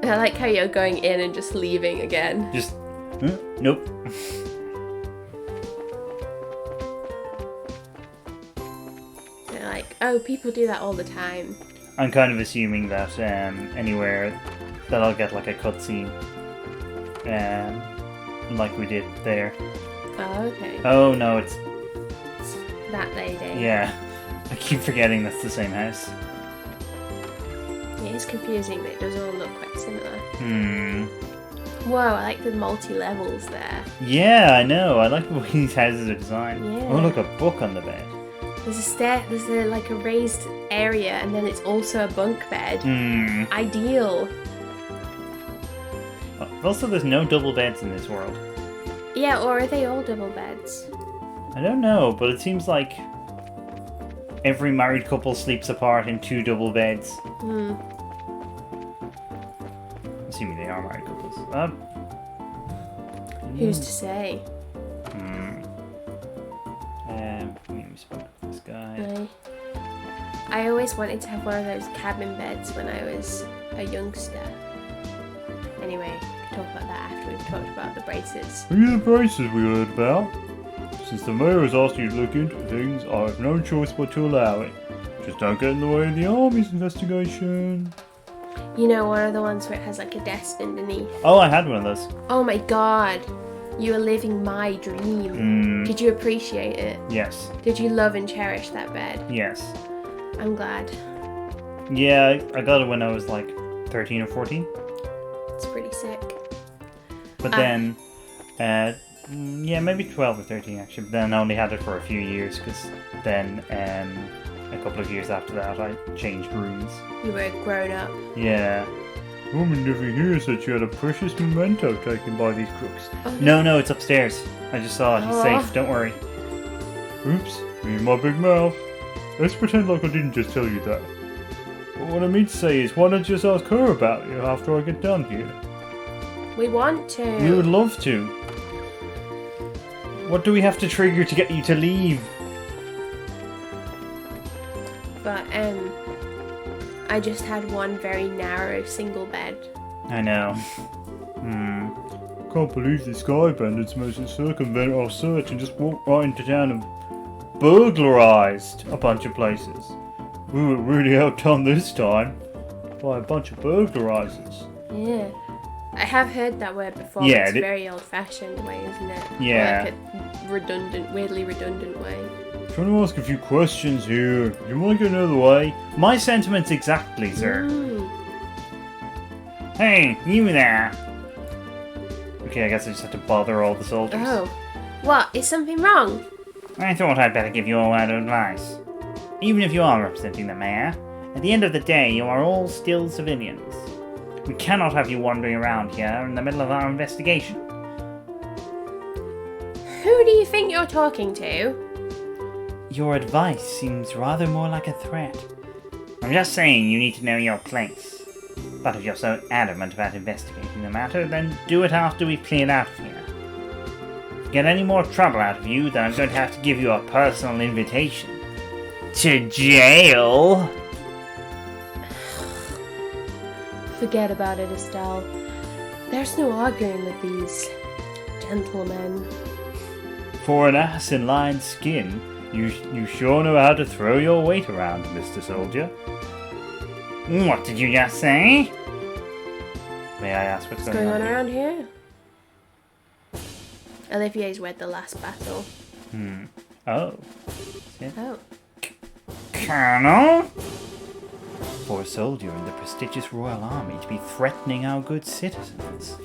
I like how you're going in and just leaving again. Just, nope. They're like, oh, people do that all the time. I'm kind of assuming that anywhere that I'll get like a cutscene, like we did there. Oh, okay. Oh no, it's That lady. yeah. I keep forgetting that's the same house. It is confusing, but it does all look quite similar. Hmm. Whoa, I like the multi-levels there. Yeah, I know. I like the way these houses are designed. Yeah. Oh, look, a book on the bed. There's like a raised area, and then it's also a bunk bed. Hmm. Ideal. Also, there's no double beds in this world. Yeah, or are they all double beds? I don't know, but it seems like every married couple sleeps apart in 2 double beds. Assuming they are married couples. Who's to say? We spoke to this guy. I always wanted to have one of those cabin beds when I was a youngster. Anyway, we can talk about that after we've talked about the braces. Are you the braces we heard about? Since the mayor has asked you to look into things, I have no choice but to allow it. Just don't get in the way of the army's investigation. You know, one of the ones where it has like a desk underneath. Oh, I had one of those. Oh my god. You are living my dream. Did you appreciate it? Yes. Did you love and cherish that bed? Yes. I'm glad. Yeah, I got it when I was like 13 or 14. It's pretty sick. But then, yeah, maybe 12 or 13 actually. But then I only had it for a few years because then a couple of years after that I changed rooms. You were grown up. Yeah. Woman over here said she had a precious memento taken by these crooks. Oh, No, it's upstairs. I just saw it. He's Oh. safe. Don't worry. Oops, me and my big mouth. Let's pretend like I didn't just tell you that. But what I mean to say is, why not just ask her about you after I get done here? We want to. We would love to. What do we have to trigger to get you to leave? But, I just had one very narrow single bed. I know. Can't believe the Sky Bandits managed to circumvent our search and just walked right into town and burglarized a bunch of places. We were really outdone this time by a bunch of burglarizers. Yeah. I have heard that word before. Yeah, It's a very old-fashioned way, isn't it? Yeah. Like a weirdly redundant way. Trying to ask a few questions here. You want to go another way? My sentiments exactly, sir. Hey, you there. Okay, I guess I just have to bother all the soldiers. Oh. What? Is something wrong? I thought I'd better give you a word of advice. Even if you are representing the mayor, at the end of the day, you are all still civilians. We cannot have you wandering around here in the middle of our investigation. Who do you think you're talking to? Your advice seems rather more like a threat. I'm just saying you need to know your place. But if you're so adamant about investigating the matter, then do it after we've cleared out of here. If we get any more trouble out of you, then I'm going to have to give you a personal invitation. To jail! Forget about it, Estelle. There's no arguing with these gentlemen. For an ass in lion's skin, you sure know how to throw your weight around, Mr. Soldier. What did you just say? May I ask what's Going on around here? Olivier's wed the last battle. Oh. Oh. Colonel? For a soldier in the prestigious Royal Army to be threatening our good citizens.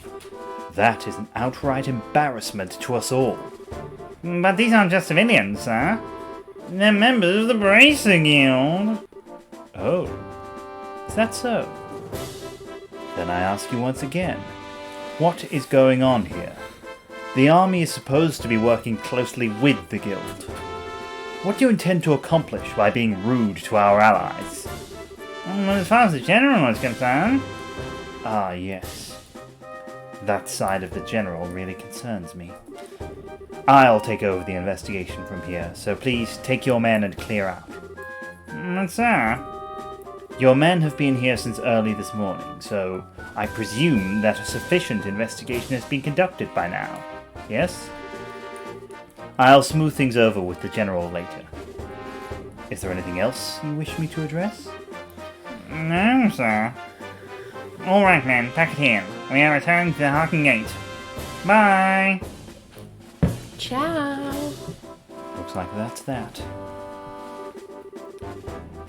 That is an outright embarrassment to us all. But these aren't just civilians, sir. They're members of the Bracer Guild. Oh. Is that so? Then I ask you once again, what is going on here? The army is supposed to be working closely with the guild. What do you intend to accomplish by being rude to our allies? As far as the general is concerned. Ah, yes. That side of the general really concerns me. I'll take over the investigation from here, so please take your men and clear out. But sir... Your men have been here since early this morning, so I presume that a sufficient investigation has been conducted by now. Yes? I'll smooth things over with the general later. Is there anything else you wish me to address? No, sir. Alright then, pack it in. We are returning to the Hocking Gate. Bye! Ciao! Looks like that's that.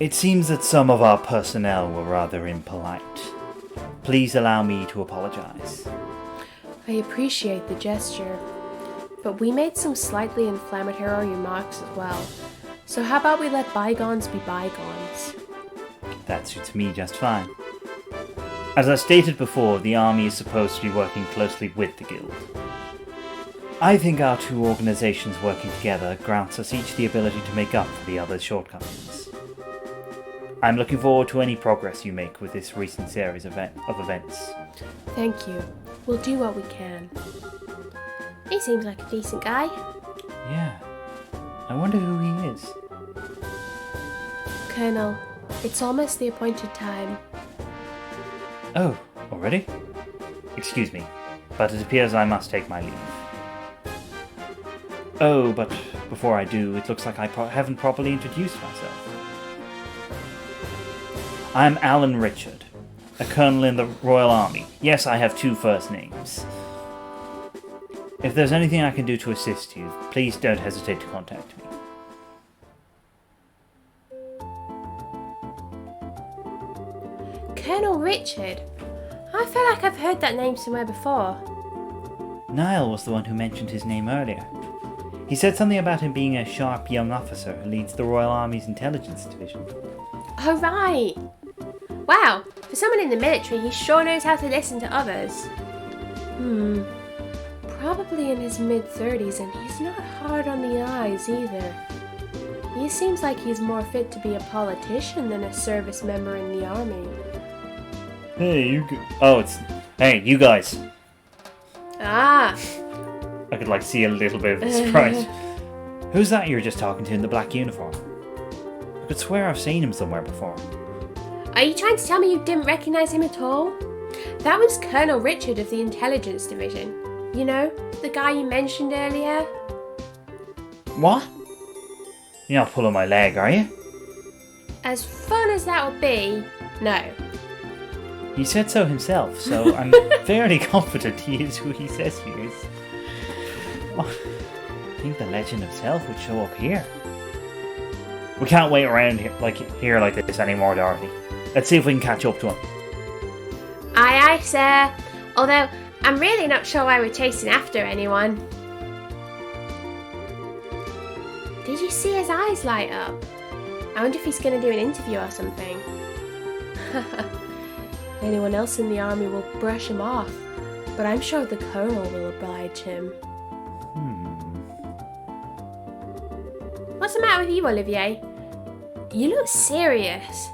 It seems that some of our personnel were rather impolite. Please allow me to apologize. I appreciate the gesture, but we made some slightly inflammatory remarks as well. So how about we let bygones be bygones? That suits me just fine. As I stated before, the army is supposed to be working closely with the guild. I think our two organizations working together grants us each the ability to make up for the other's shortcomings. I'm looking forward to any progress you make with this recent series of events. Thank you. We'll do what we can. He seems like a decent guy. Yeah. I wonder who he is. Colonel, it's almost the appointed time. Oh, already? Excuse me, but it appears I must take my leave. Oh, but before I do, it looks like I haven't properly introduced myself. I'm Alan Richard, a colonel in the Royal Army. Yes, I have two first names. If there's anything I can do to assist you, please don't hesitate to contact me. Colonel Richard? I feel like I've heard that name somewhere before. Niall was the one who mentioned his name earlier. He said something about him being a sharp young officer who leads the Royal Army's intelligence division. Oh, right. Wow, for someone in the military, he sure knows how to listen to others. Probably in his mid-30s, and he's not hard on the eyes either. He seems like he's more fit to be a politician than a service member in the army. Hey, Hey, you guys. Ah! I could, see a little bit of surprise. Who's that you're just talking to in the black uniform? I could swear I've seen him somewhere before. Are you trying to tell me you didn't recognize him at all? That was Colonel Richard of the Intelligence Division. You know, the guy you mentioned earlier? What? You're not pulling my leg, are you? As fun as that would be, no. He said so himself, so I'm fairly confident he is who he says he is. Oh, I think the legend himself would show up here. We can't wait around here like this anymore, Dorothy. Let's see if we can catch up to him. Aye, aye, sir. Although, I'm really not sure why we're chasing after anyone. Did you see his eyes light up? I wonder if he's going to do an interview or something. Anyone else in the army will brush him off, but I'm sure the colonel will oblige him. What's the matter with you, Olivier? You look serious.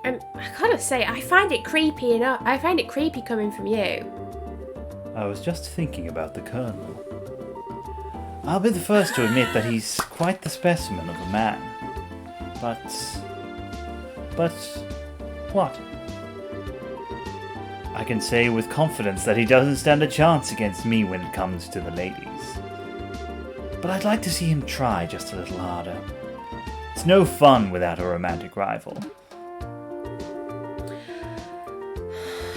I gotta say, I find it creepy coming from you. I was just thinking about the colonel. I'll be the first to admit that he's quite the specimen of a man. But what? I can say with confidence that he doesn't stand a chance against me when it comes to the ladies. But I'd like to see him try just a little harder. It's no fun without a romantic rival.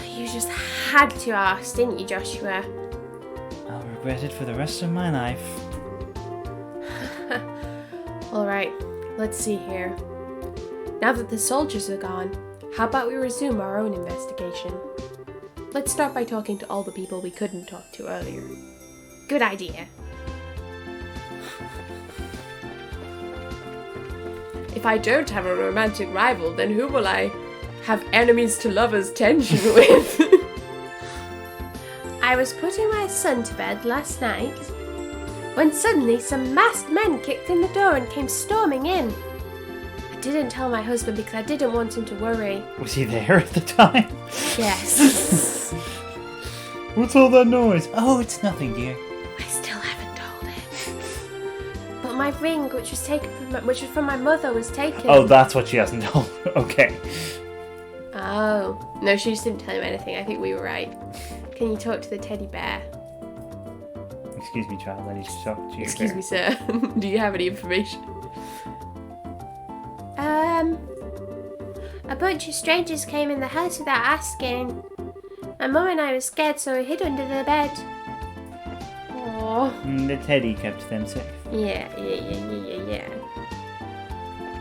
You just had to ask, didn't you, Joshua? I'll regret it for the rest of my life. Alright, let's see here. Now that the soldiers are gone, how about we resume our own investigation? Let's start by talking to all the people we couldn't talk to earlier. Good idea. If I don't have a romantic rival, then who will I have enemies to lovers tension with? I was putting my son to bed last night when suddenly some masked men kicked in the door and came storming in. I didn't tell my husband because I didn't want him to worry. Was he there at the time? Yes. What's all that noise? Oh, it's nothing, dear. I still haven't told him. But my ring, which was from my mother, was taken. Oh, that's what she hasn't told. Okay. Oh. No, she just didn't tell him anything. I think we were right. Can you talk to the teddy bear? Excuse me, child. I need to talk to you. Excuse me, sir. Do you have any information? A bunch of strangers came in the house without asking. My mum and I were scared, so we hid under the bed. Aww. The teddy kept them safe. Yeah.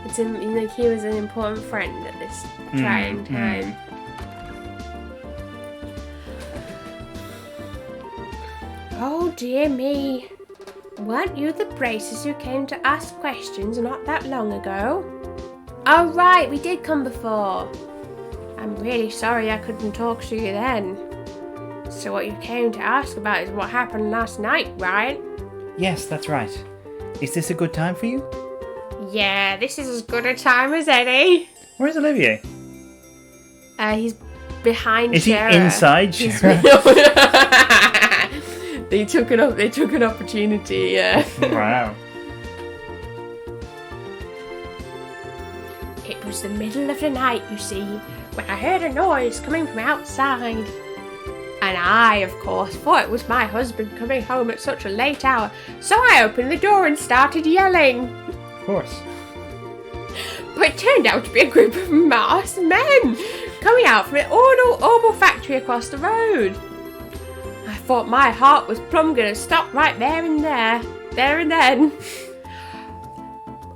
It's like he was an important friend at this trying time. Oh dear me. Weren't you the Bracers who came to ask questions not that long ago? Oh right, we did come before. I'm really sorry I couldn't talk to you then. So what you came to ask about is what happened last night, right? Yes, that's right. Is this a good time for you? Yeah, this is as good a time as any. Where's Olivier? He's behind Is Schera. he inside Schera? They took an opportunity, yeah. Wow. It was the middle of the night, you see, when I heard a noise coming from outside. And I, of course, thought it was my husband coming home at such a late hour, so I opened the door and started yelling. Of course. But it turned out to be a group of masked men coming out from an oval factory across the road. I thought my heart was plumb gonna stop right there and then.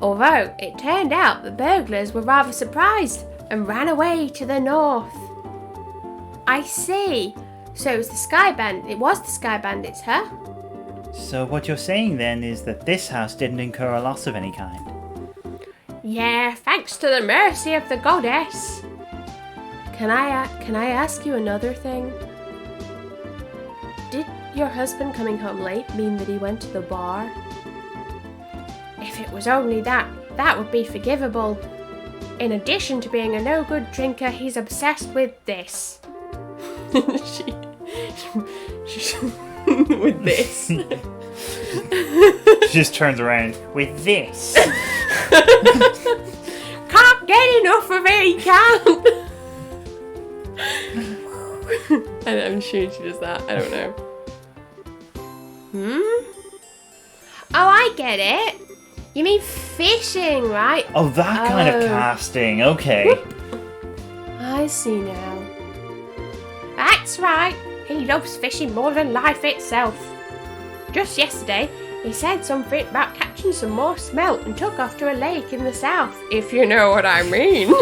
Although it turned out the burglars were rather surprised and ran away to the north. I see. So it was the Sky Bandits, huh? So what you're saying then is that this house didn't incur a loss of any kind? Yeah, thanks to the mercy of the goddess. Can I ask you another thing? Did your husband coming home late mean that he went to the bar? If it was only that would be forgivable. In addition to being a no-good drinker, he's obsessed with this. She with this. She just turns around with this. Can't get enough of it, he can't. And I'm sure she does that. I don't know. Oh, I get it. You mean fishing, right? Oh, that kind of casting. Okay. I see now. That's right. He loves fishing more than life itself. Just yesterday, he said something about catching some more smelt and took off to a lake in the south, if you know what I mean.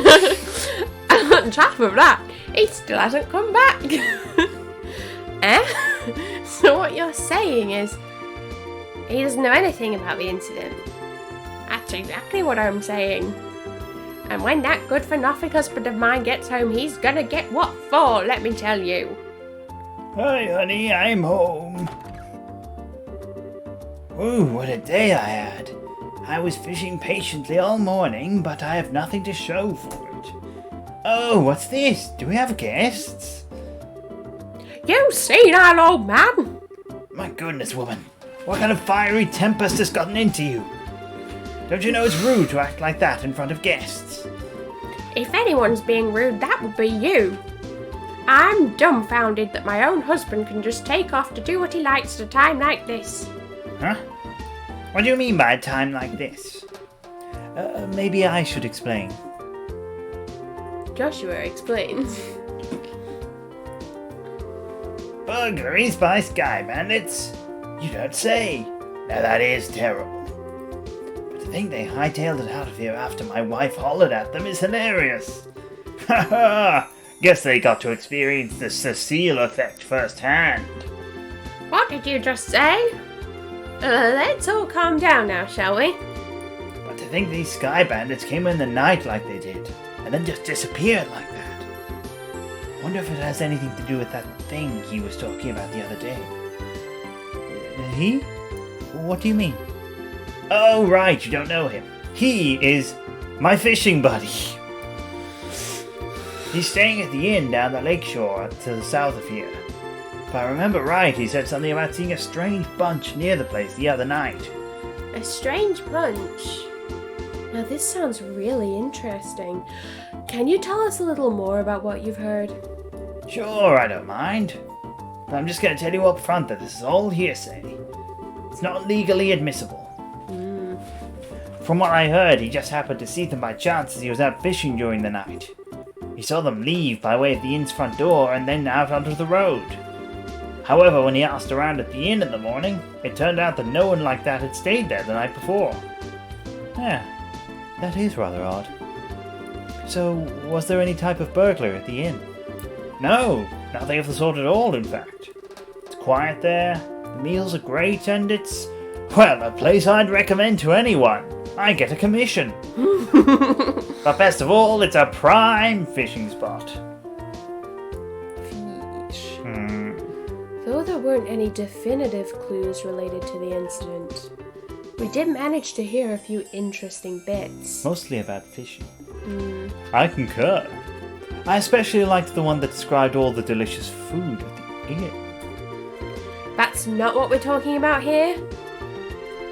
And on top of that, he still hasn't come back. Eh? So what you're saying is, he doesn't know anything about the incident. That's exactly what I'm saying. And when that good-for-nothing husband of mine gets home, he's gonna get what for, let me tell you. Hi, honey, I'm home. Ooh, what a day I had. I was fishing patiently all morning, but I have nothing to show for it. Oh, what's this? Do we have guests? You senile old man! My goodness, woman. What kind of fiery tempest has gotten into you? Don't you know it's rude to act like that in front of guests? If anyone's being rude, that would be you. I'm dumbfounded that my own husband can just take off to do what he likes at a time like this. Huh? What do you mean by a time like this? Maybe I should explain. Joshua explains. Burglaries by sky bandits? You don't say. Now that is terrible. But to think they hightailed it out of here after my wife hollered at them is hilarious. Ha ha! Guess they got to experience the Cecile effect firsthand. What did you just say? Let's all calm down now, shall we? But to think these sky bandits came in the night like they did, and then just disappeared like that. Wonder if it has anything to do with that thing he was talking about the other day. He? What do you mean? Oh, right, you don't know him. He is my fishing buddy. He's staying at the inn down the lakeshore to the south of here. If I remember right, he said something about seeing a strange bunch near the place the other night. A strange bunch? Now this sounds really interesting. Can you tell us a little more about what you've heard? Sure, I don't mind. But I'm just going to tell you up front that this is all hearsay. It's not legally admissible. From what I heard, he just happened to see them by chance as he was out fishing during the night. He saw them leave by way of the inn's front door and then out onto the road. However, when he asked around at the inn in the morning, it turned out that no one like that had stayed there the night before. Yeah, that is rather odd. So, was there any type of burglar at the inn? No, nothing of the sort at all, in fact. It's quiet there, the meals are great, and it's, well, a place I'd recommend to anyone. I get a commission. But best of all, it's a prime fishing spot. Fish. Though there weren't any definitive clues related to the incident, we did manage to hear a few interesting bits. Mostly about fishing. I concur. I especially liked the one that described all the delicious food at the inn. That's not what we're talking about here.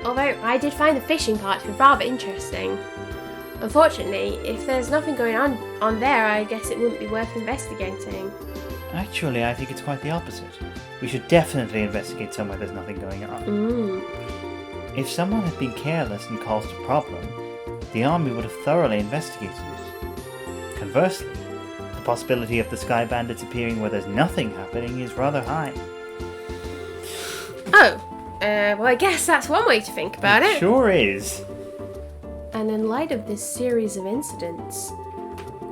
Although I did find the fishing part to be rather interesting. Unfortunately, if there's nothing going on there, I guess it wouldn't be worth investigating. Actually, I think it's quite the opposite. We should definitely investigate somewhere there's nothing going on. If someone had been careless and caused a problem, the army would have thoroughly investigated it. Conversely, the possibility of the sky bandits appearing where there's nothing happening is rather high. Well, I guess that's one way to think about it. Sure is. And in light of this series of incidents,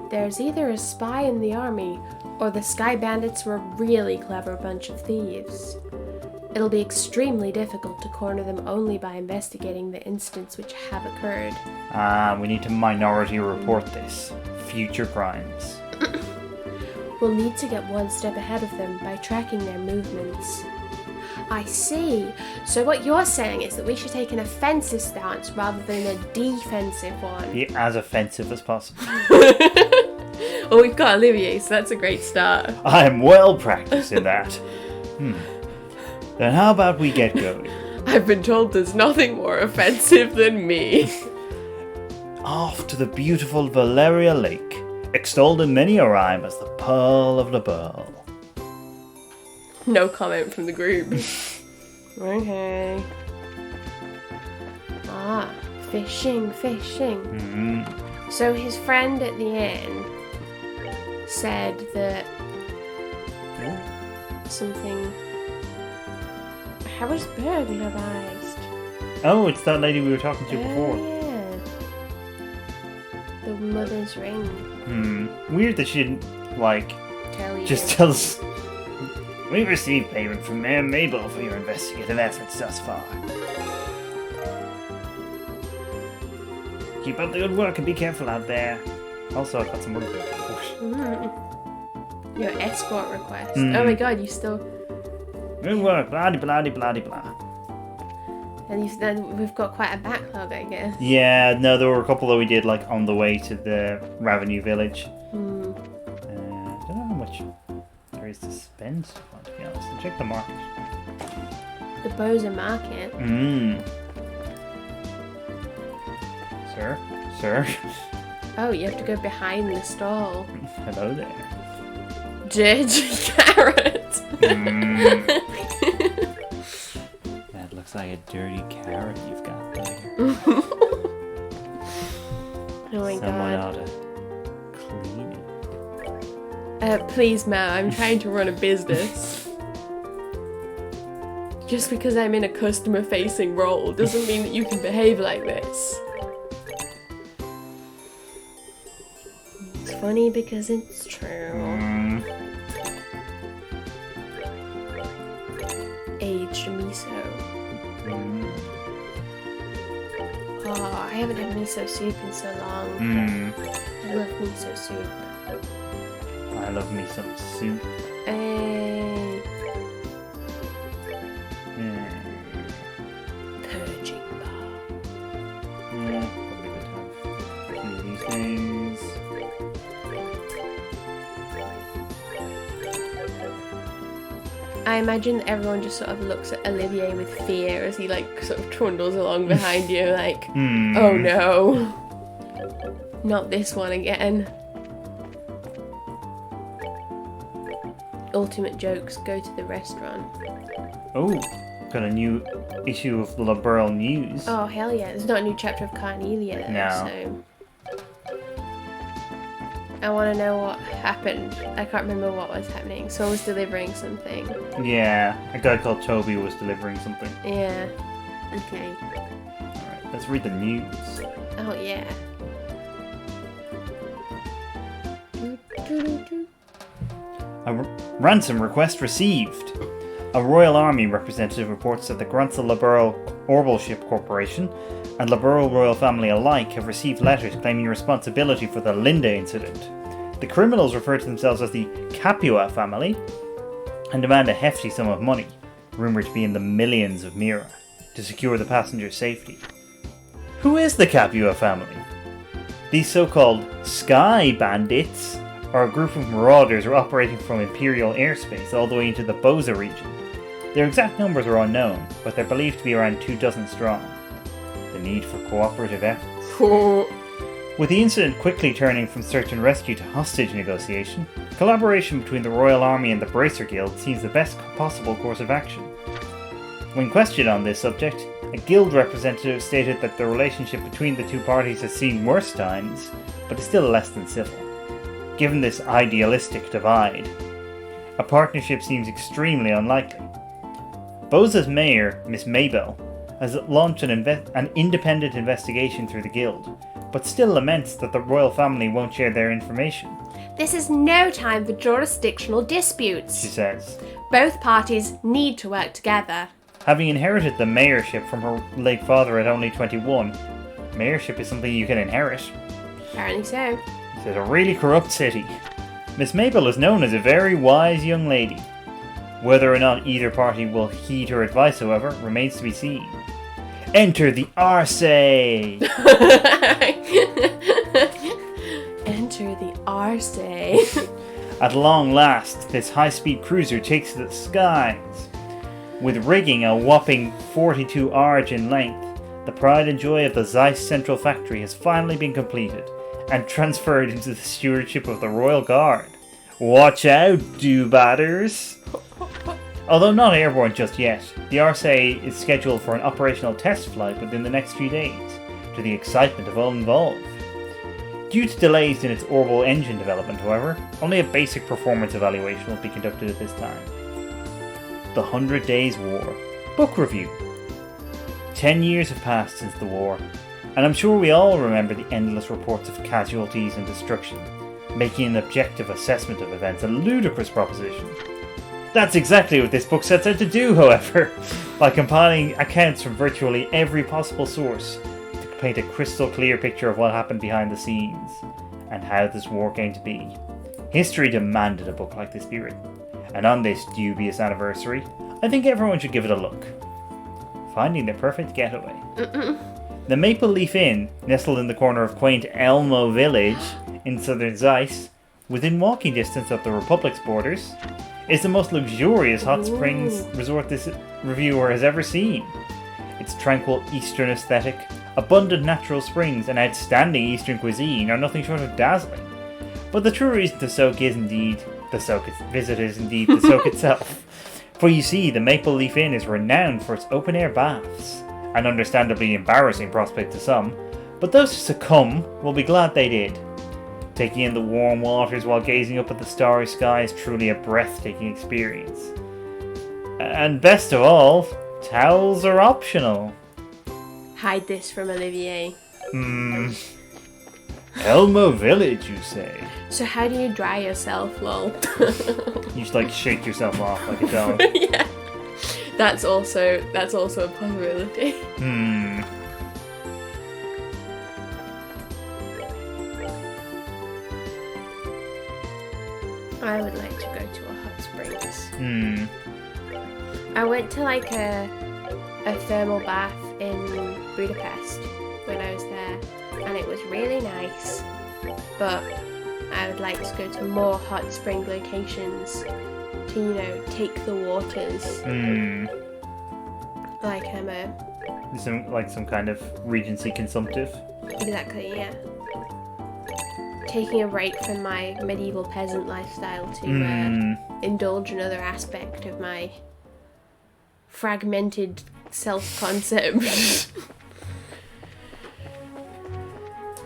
there's either a spy in the army, or the sky bandits were a really clever bunch of thieves. It'll be extremely difficult to corner them only by investigating the incidents which have occurred. We need to minority report this. Future crimes. We'll need to get one step ahead of them by tracking their movements. I see. So what you're saying is that we should take an offensive stance rather than a defensive one. Be as offensive as possible. Well, we've got Olivier, so that's a great start. I'm well practiced in that. Then how about we get going? I've been told there's nothing more offensive than me. Off to the beautiful Valeria Lake, extolled in many a rhyme as the Pearl of the Pearl. No comment from the group. Okay. Fishing. So his friend at the inn said that something. How was burglarized? Oh, it's that lady we were talking to before. Yeah. The mother's ring. Weird that she didn't, like, Tell you. just tell us. We received payment from Mayor Mabel for your investigative efforts thus far. Keep up the good work and be careful out there. Also, I've got some money to report. Your escort request. Oh my god, you still. Good work, blah blah blah blah. And we've got quite a backlog, I guess. Yeah, no, there were a couple that we did like on the way to the Revenue Village. I don't know how much there is to spend, to be honest. And check the market. The Boza Market. Sir. Oh, you have to go behind the stall. Hello there. Dirty carrot. That looks like a dirty carrot you've got there. Oh my Someone god. ought to clean it. Please, Matt, I'm trying to run a business. Just because I'm in a customer-facing role doesn't mean that you can behave like this. It's funny because it's true. Aged miso. Oh, I haven't had miso soup in so long. I love miso soup. I love me some soup. Hey. Purging bar. Yeah, probably good to have these things. I imagine everyone just sort of looks at Olivier with fear as he like sort of trundles along behind you like, oh no, not this one again. Ultimate jokes, go to the restaurant. Oh, got a new issue of the Liberal News. Oh hell yeah, there's not a new chapter of Carnelia though, No. so... I want to know what happened. I can't remember what was happening. Someone was delivering something. Yeah, a guy called Toby was delivering something. Yeah. Okay. Alright, let's read the news. Oh yeah. A ransom request received. A Royal Army representative reports that the Granza Liberal Orbital Ship Corporation and Liberal royal family alike have received letters claiming responsibility for the Linda incident. The criminals refer to themselves as the Capua family and demand a hefty sum of money, rumoured to be in the millions of Mira, to secure the passengers' safety. Who is the Capua family? These so-called Sky Bandits are a group of marauders operating from Imperial airspace all the way into the Boza region. Their exact numbers are unknown, but they're believed to be around 24 strong. The need for cooperative efforts. With the incident quickly turning from search and rescue to hostage negotiation, collaboration between the Royal Army and the Bracer Guild seems the best possible course of action. When questioned on this subject, a guild representative stated that the relationship between the two parties has seen worse times, but is still less than civil. Given this idealistic divide, a partnership seems extremely unlikely. Boza's mayor, Miss Mabel, has launched an independent investigation through the guild, but still laments that the royal family won't share their information. This is no time for jurisdictional disputes, She says. Both parties need to work together. Having inherited the mayorship from her late father at only 21, mayorship is something you can inherit. Apparently so. It's a really corrupt city. Miss Mabel is known as a very wise young lady. Whether or not either party will heed her advice, however, remains to be seen. Enter the Arce! Enter the Arce. At long last, this high-speed cruiser takes to the skies. With rigging a whopping 42 arge in length, the pride and joy of the Zeiss Central Factory has finally been completed and transferred into the stewardship of the Royal Guard. Watch out, do-batters! Although not airborne just yet, the Arce is scheduled for an operational test flight within the next few days, to the excitement of all involved. Due to delays in its orbital engine development, however, only a basic performance evaluation will be conducted at this time. The 100 Days War. Book review. 10 years have passed since the war, and I'm sure we all remember the endless reports of casualties and destruction, making an objective assessment of events a ludicrous proposition. That's exactly what this book sets out to do, however, by compiling accounts from virtually every possible source to paint a crystal clear picture of what happened behind the scenes, and how this war came to be. History demanded a book like this be written, and on this dubious anniversary, I think everyone should give it a look. Finding the perfect getaway. The Maple Leaf Inn, nestled in the corner of quaint Elmo Village in southern Zeiss, within walking distance of the Republic's borders, is the most luxurious hot springs resort this reviewer has ever seen. Its tranquil eastern aesthetic, abundant natural springs, and outstanding eastern cuisine are nothing short of dazzling. But the true reason to soak is indeed the soak itself. For you see, the Maple Leaf Inn is renowned for its open-air baths, an understandably embarrassing prospect to some, but those who succumb will be glad they did. Taking in the warm waters while gazing up at the starry sky is truly a breathtaking experience. And best of all, towels are optional. Hide this from Olivier. Elmo Village, you say? So how do you dry yourself, lol? You just shake yourself off like a dog. Yeah. That's also a possibility. I would like to go to a hot springs. I went to a thermal bath in Budapest when I was there, and it was really nice. But I would like to go to more hot spring locations to, take the waters. Some kind of Regency consumptive. Exactly, yeah. Taking a break from my medieval peasant lifestyle to indulge another aspect of my fragmented self-concept.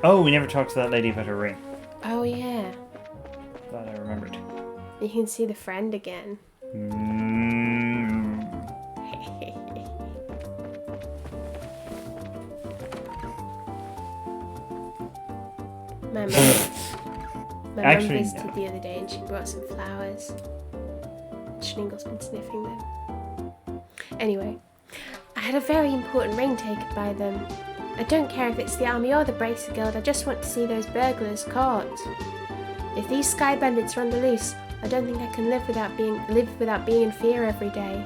Oh, we never talked to that lady about her ring. Oh, yeah. Glad I remembered. You can see the friend again. My mum visited the other day and she brought some flowers. Schningle's been sniffing them. Anyway, I had a very important ring taken by them. I don't care if it's the army or the Bracer Guild, I just want to see those burglars caught. If these sky bandits are on the loose, I don't think I can live without being in fear every day.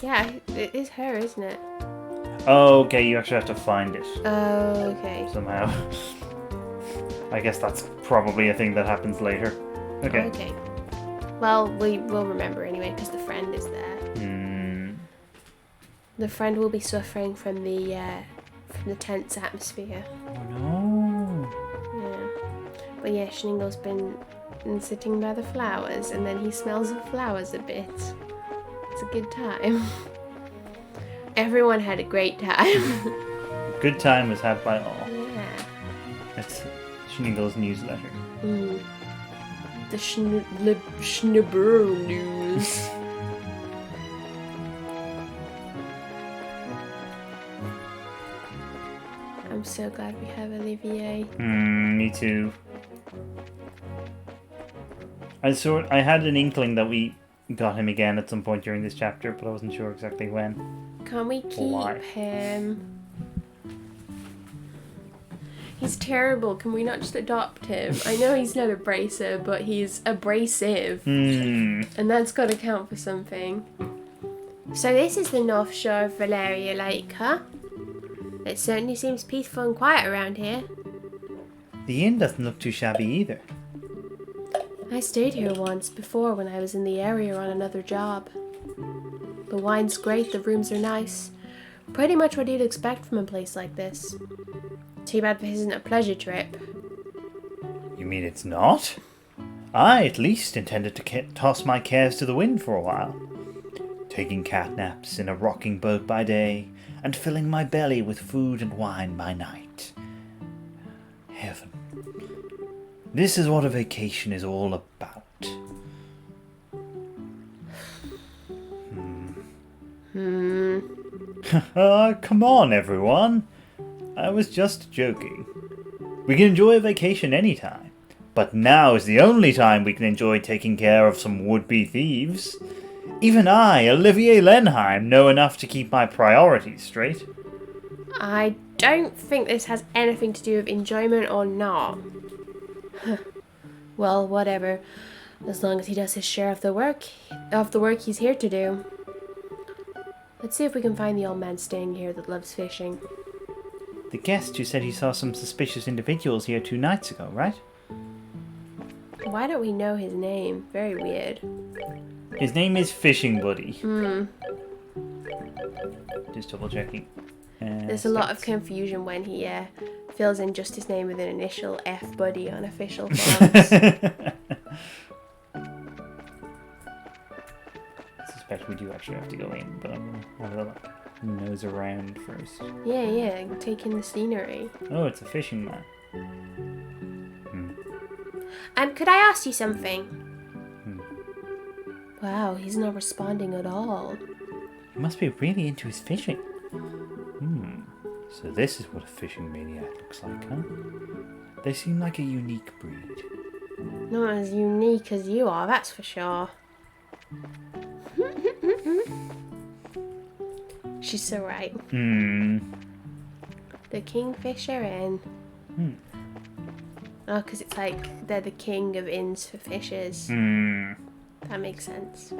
Yeah, it is her, isn't it? Oh, okay, you actually have to find it. Oh, okay. Somehow. I guess that's probably a thing that happens later. Okay. Okay. Well, we will remember anyway, because the friend is there. The friend will be suffering from the tense atmosphere. Oh no. Yeah. But yeah, Schningle's been sitting by the flowers, and then he smells the flowers a bit. It's a good time. Everyone had a great time. Good time was had by all. Yeah. That's Schningle's newsletter. The Schnibber news. I'm so glad we have Olivier. Me too. I had an inkling that we got him again at some point during this chapter, but I wasn't sure exactly when. Can we keep him? He's terrible. Can we not just adopt him? I know he's not a bracer, but he's abrasive. And that's got to count for something. So this is the North Shore of Valeria Lake, huh? It certainly seems peaceful and quiet around here. The inn doesn't look too shabby either. I stayed here once before when I was in the area on another job. The wine's great, the rooms are nice. Pretty much what you'd expect from a place like this. Too bad this isn't a pleasure trip. You mean it's not? I, at least, intended to toss my cares to the wind for a while. Taking cat naps in a rocking boat by day, and filling my belly with food and wine by night. Heaven. This is what a vacation is all about. Come on, everyone. I was just joking. We can enjoy a vacation anytime. But now is the only time we can enjoy taking care of some would-be thieves. Even I, Olivier Lenheim, know enough to keep my priorities straight. I don't think this has anything to do with enjoyment or not. Well, whatever. As long as he does his share of the work he's here to do. Let's see if we can find the old man staying here that loves fishing. The guest who said he saw some suspicious individuals here 2 nights ago, right? Why don't we know his name? Very weird. His name is Fishing Buddy. Just double checking. There's a lot of confusion when he fills in just his name with an initial F Buddy on official forms. I suspect we do actually have to go in, but I'm going to have a look. Nose around first. Yeah, take in the scenery. Oh, it's a fishing man. Could I ask you something? Wow, he's not responding at all. He must be really into his fishing. So this is what a fishing maniac looks like, huh? They seem like a unique breed. Not as unique as you are, that's for sure. She's so right. The Kingfisher Inn. Oh, because it's like they're the king of inns for fishers. That makes sense.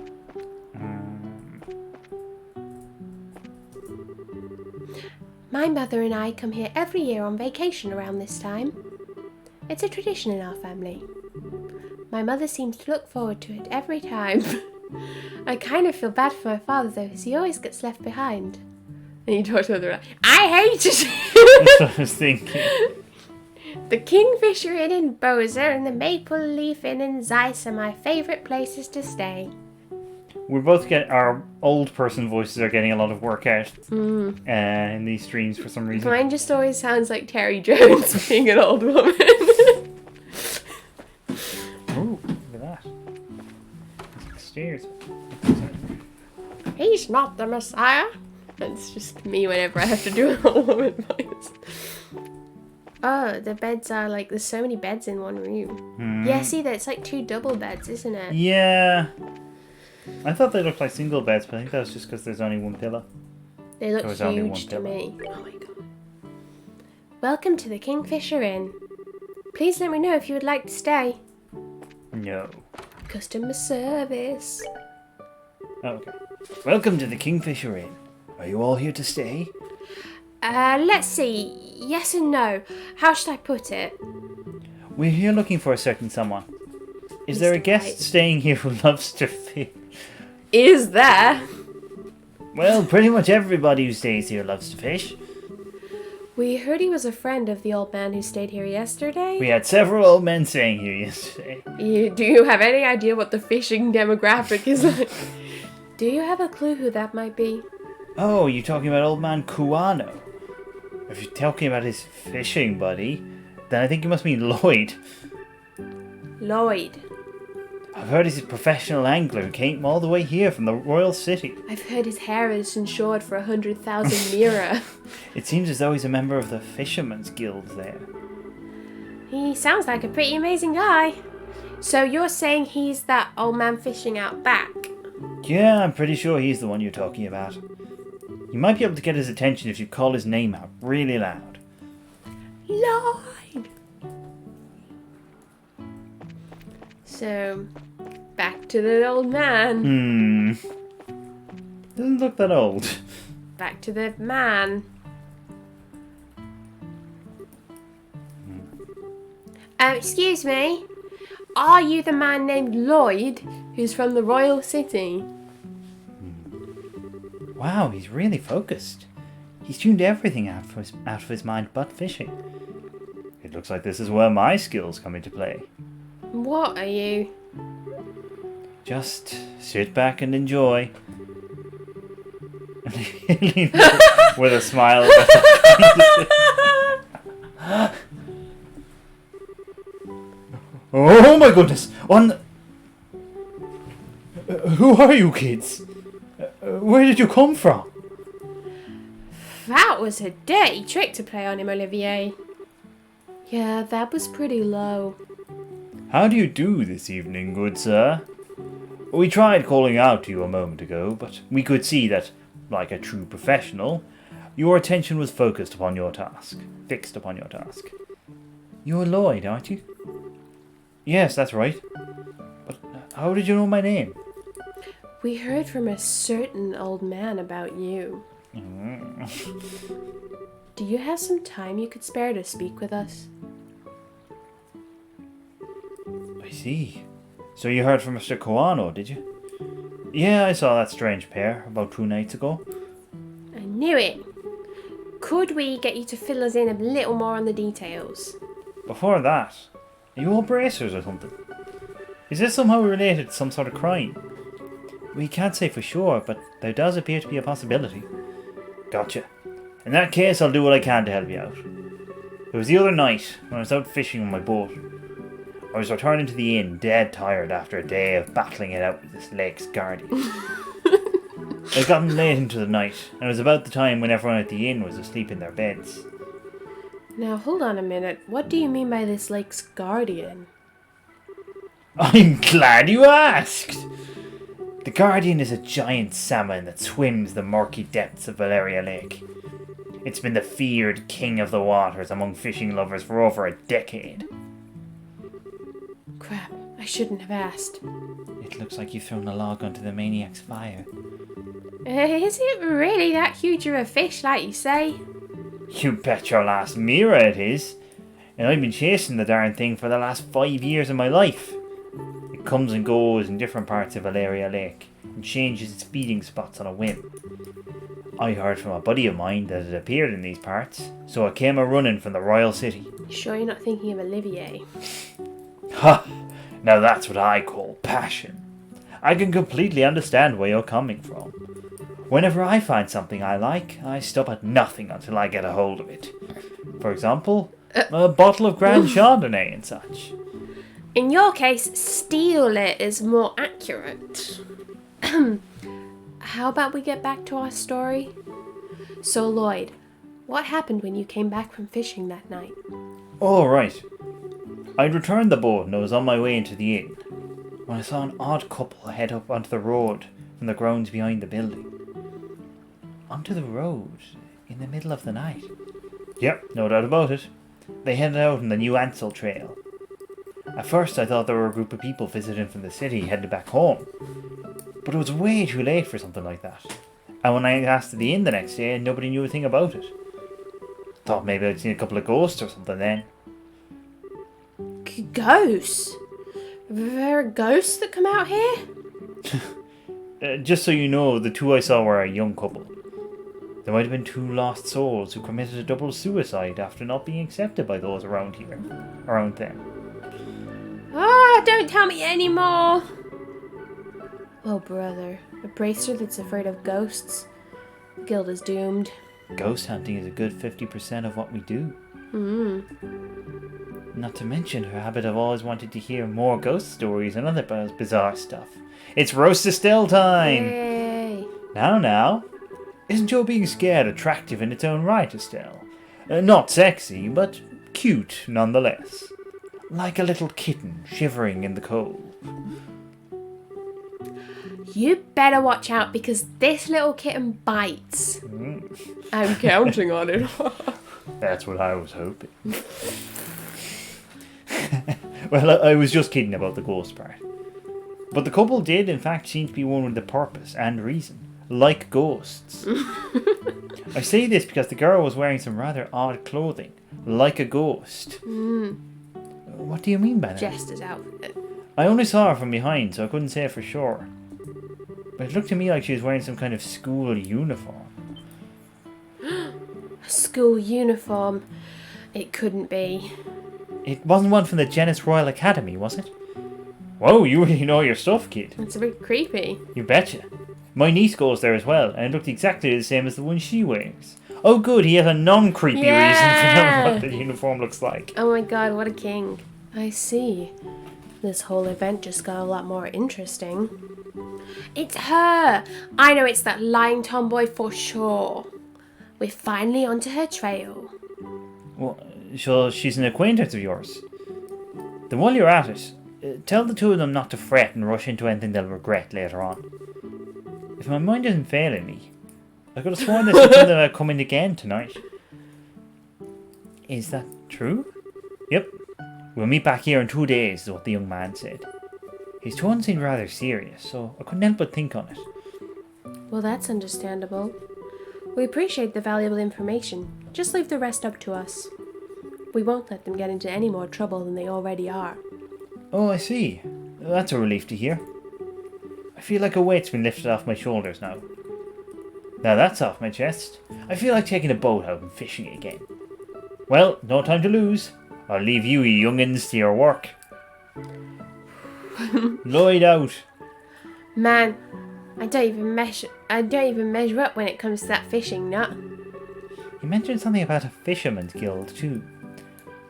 My mother and I come here every year on vacation around this time. It's a tradition in our family. My mother seems to look forward to it every time. I kind of feel bad for my father though, because he always gets left behind. And you talk to her, I hate it! That's what I was thinking. The Kingfisher Inn in Bozer and the Maple Leaf Inn in Zeiss are my favourite places to stay. We both get our old person voices are getting a lot of work out in these streams for some reason. Mine just always sounds like Terry Jones being an old woman. Oh, look at that. There's stairs. He's not the Messiah. That's just me whenever I have to do an old woman voice. Oh, the beds are like, there's so many beds in one room. Yeah, see, it's like 2 double beds, isn't it? Yeah. I thought they looked like single beds, but I think that was just because there's only one pillow. They look huge to me. Oh my god. Welcome to the Kingfisher Inn. Please let me know if you would like to stay. No. Customer service. Oh, okay. Welcome to the Kingfisher Inn. Are you all here to stay? Let's see. Yes and no. How should I put it? We're here looking for a certain someone. Is there a guest staying here who loves to fish? Is there? Well, pretty much everybody who stays here loves to fish. We heard he was a friend of the old man who stayed here yesterday. We had several old men staying here yesterday. Do you have any idea what the fishing demographic is like? Do you have a clue who that might be? Oh, you're talking about old man Kuano. If you're talking about his fishing buddy, then I think you must mean Lloyd. Lloyd. I've heard he's a professional angler who came all the way here from the royal city. I've heard his hair is insured for 100,000 lira. It seems as though he's a member of the Fisherman's Guild there. He sounds like a pretty amazing guy. So you're saying he's that old man fishing out back? Yeah, I'm pretty sure he's the one you're talking about. You might be able to get his attention if you call his name out really loud. Lloyd! So, back to the old man. Doesn't look that old. Back to the man. Excuse me. Are you the man named Lloyd who's from the royal city? Wow, he's really focused. He's tuned everything out of his mind but fishing. It looks like this is where my skills come into play. What are you? Just sit back and enjoy. With a smile. Oh my goodness! Who are you kids? Where did you come from? That was a dirty trick to play on him, Olivier. Yeah, that was pretty low. How do you do this evening, good sir? We tried calling out to you a moment ago, but we could see that, like a true professional, your attention was fixed upon your task. You're Lloyd, aren't you? Yes, that's right. But how did you know my name? We heard from a certain old man about you. Do you have some time you could spare to speak with us? I see. So you heard from Mr. Koano, did you? Yeah, I saw that strange pair about 2 nights ago. I knew it. Could we get you to fill us in a little more on the details? Before that, are you all bracers or something? Is this somehow related to some sort of crime? We can't say for sure, but there does appear to be a possibility. Gotcha. In that case, I'll do what I can to help you out. It was the other night, when I was out fishing on my boat. I was returning to the inn, dead tired after a day of battling it out with this lake's guardian. It had gotten late into the night, and it was about the time when everyone at the inn was asleep in their beds. Now, hold on a minute. What do you mean by this lake's guardian? I'm glad you asked! The Guardian is a giant salmon that swims the murky depths of Valeria Lake. It's been the feared king of the waters among fishing lovers for over a decade. Crap, I shouldn't have asked. It looks like you've thrown a log onto the maniac's fire. Is it really that huge of a fish like you say? You bet your last mirror it is. And I've been chasing the darn thing for the last 5 years of my life. It comes and goes in different parts of Valeria Lake and changes its feeding spots on a whim. I heard from a buddy of mine that it appeared in these parts, so I came a-running from the Royal City. Sure you're not thinking of Olivier? Ha! Now that's what I call passion. I can completely understand where you're coming from. Whenever I find something I like, I stop at nothing until I get a hold of it. For example, a bottle of Grand Chardonnay and such. In your case, steal it is more accurate. How about we get back to our story? So, Lloyd, what happened when you came back from fishing that night? Oh, right. I'd returned the boat and I was on my way into the inn when I saw an odd couple head up onto the road from the grounds behind the building. Onto the road in the middle of the night? Yep, no doubt about it. They headed out on the new Ansel trail. At first I thought they were a group of people visiting from the city headed back home. But it was way too late for something like that. And when I asked at the inn the next day, nobody knew a thing about it. Thought maybe I'd seen a couple of ghosts or something then. Ghosts? There are ghosts that come out here? Just so you know, the two I saw were a young couple. There might have been 2 lost souls who committed a double suicide after not being accepted by those around them. Ah, don't tell me anymore! Oh, brother. A bracer that's afraid of ghosts. The guild is doomed. Ghost hunting is a good 50% of what we do. Not to mention her habit of always wanting to hear more ghost stories and other bizarre stuff. It's Roast Estelle time! Yay! Now. Isn't your being scared attractive in its own right, Estelle? Not sexy, but cute nonetheless. Like a little kitten shivering in the cold. You better watch out because this little kitten bites. I'm counting on it. That's what I was hoping. Well, I was just kidding about the ghost part. But the couple did in fact seem to be one with a purpose and reason. Like ghosts. I say this because the girl was wearing some rather odd clothing. Like a ghost. What do you mean by that? Jester's outfit. I only saw her from behind, so I couldn't say for sure. But it looked to me like she was wearing some kind of school uniform. A school uniform. It couldn't be. It wasn't one from the Genus Royal Academy, was it? Whoa, you really know your stuff, kid. It's a bit creepy. You betcha. My niece goes there as well, and it looked exactly the same as the one she wears. Oh good, he has a non-creepy reason for knowing what the uniform looks like. Oh my god, what a king. I see. This whole event just got a lot more interesting. It's her! I know it's that lying tomboy for sure. We're finally onto her trail. Well, so she's an acquaintance of yours. Then while you're at it, tell the two of them not to fret and rush into anything they'll regret later on. If my mind isn't failing me, I could have sworn there's something about coming again tonight. Is that true? Yep. We'll meet back here in 2 days, is what the young man said. His tone seemed rather serious, so I couldn't help but think on it. Well, that's understandable. We appreciate the valuable information. Just leave the rest up to us. We won't let them get into any more trouble than they already are. Oh, I see. That's a relief to hear. I feel like a weight's been lifted off my shoulders now. Now that's off my chest. I feel like taking a boat out and fishing again. Well, no time to lose. I'll leave you young'uns to your work. Lloyd out. Man, I don't even measure up when it comes to that fishing nut. You mentioned something about a fisherman's guild too.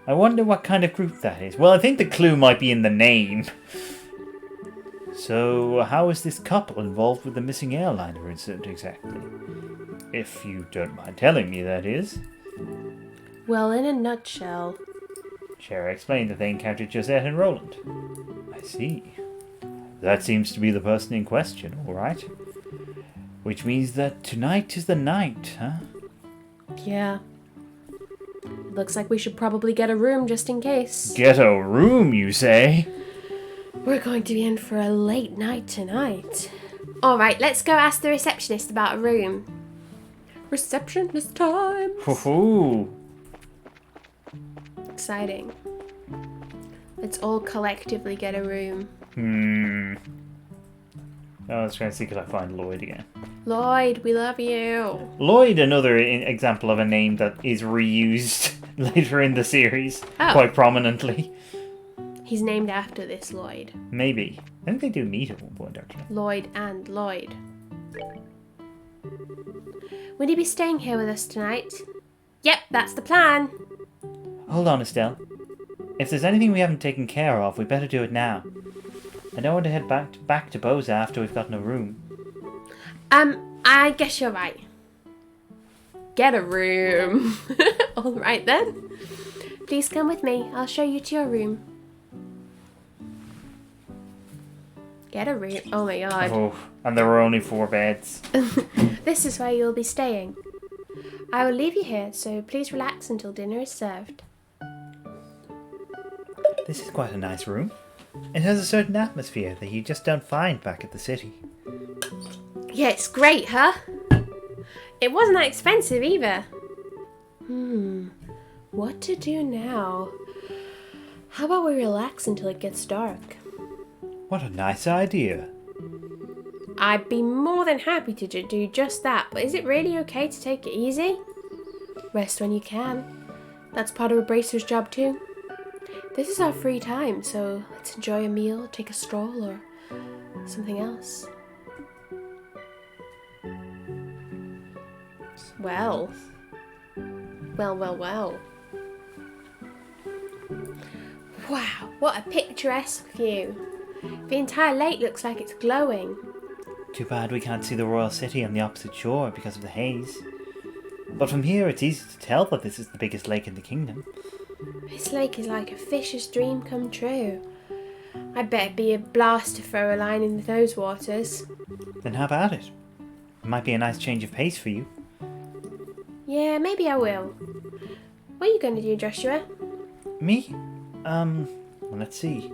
I wonder what kind of group that is. Well, I think the clue might be in the name. So, how is this couple involved with the missing airliner incident exactly? If you don't mind telling me, that is. Well, in a nutshell. Schera explained that they encountered Josette and Roland. I see. That seems to be the person in question, all right. Which means that tonight is the night, huh? Yeah. Looks like we should probably get a room just in case. Get a room, you say? We're going to be in for a late night tonight. Alright, let's go ask the receptionist about a room. Receptionist time! Hoo-hoo! Exciting. Let's all collectively get a room. Oh, I was trying to see could I find Lloyd again. Lloyd, we love you. Lloyd, another example of a name that is reused later in the series quite prominently. He's named after this Lloyd. Maybe. I think they do meet at one point, actually. Lloyd and Lloyd. Will you be staying here with us tonight? Yep, that's the plan. Hold on, Estelle. If there's anything we haven't taken care of, we better do it now. I don't want to head back to Boza after we've gotten a room. I guess you're right. Get a room. All right then. Please come with me. I'll show you to your room. Get a room. Oh my god. Oh, and there were only 4 beds. This is where you'll be staying. I will leave you here, so please relax until dinner is served. This is quite a nice room. It has a certain atmosphere that you just don't find back at the city. Yeah, it's great, huh? It wasn't that expensive either. What to do now? How about we relax until it gets dark? What a nice idea. I'd be more than happy to do just that, but is it really okay to take it easy? Rest when you can. That's part of a bracer's job too. This is our free time, so let's enjoy a meal, take a stroll, or something else. Well. Wow, what a picturesque view. The entire lake looks like it's glowing. Too bad we can't see the royal city on the opposite shore because of the haze. But from here it's easy to tell that this is the biggest lake in the kingdom. This lake is like a fisher's dream come true. I bet it'd be a blast to throw a line in those waters. Then how about it? It might be a nice change of pace for you. Yeah, maybe I will. What are you going to do, Joshua? Me? Well, let's see.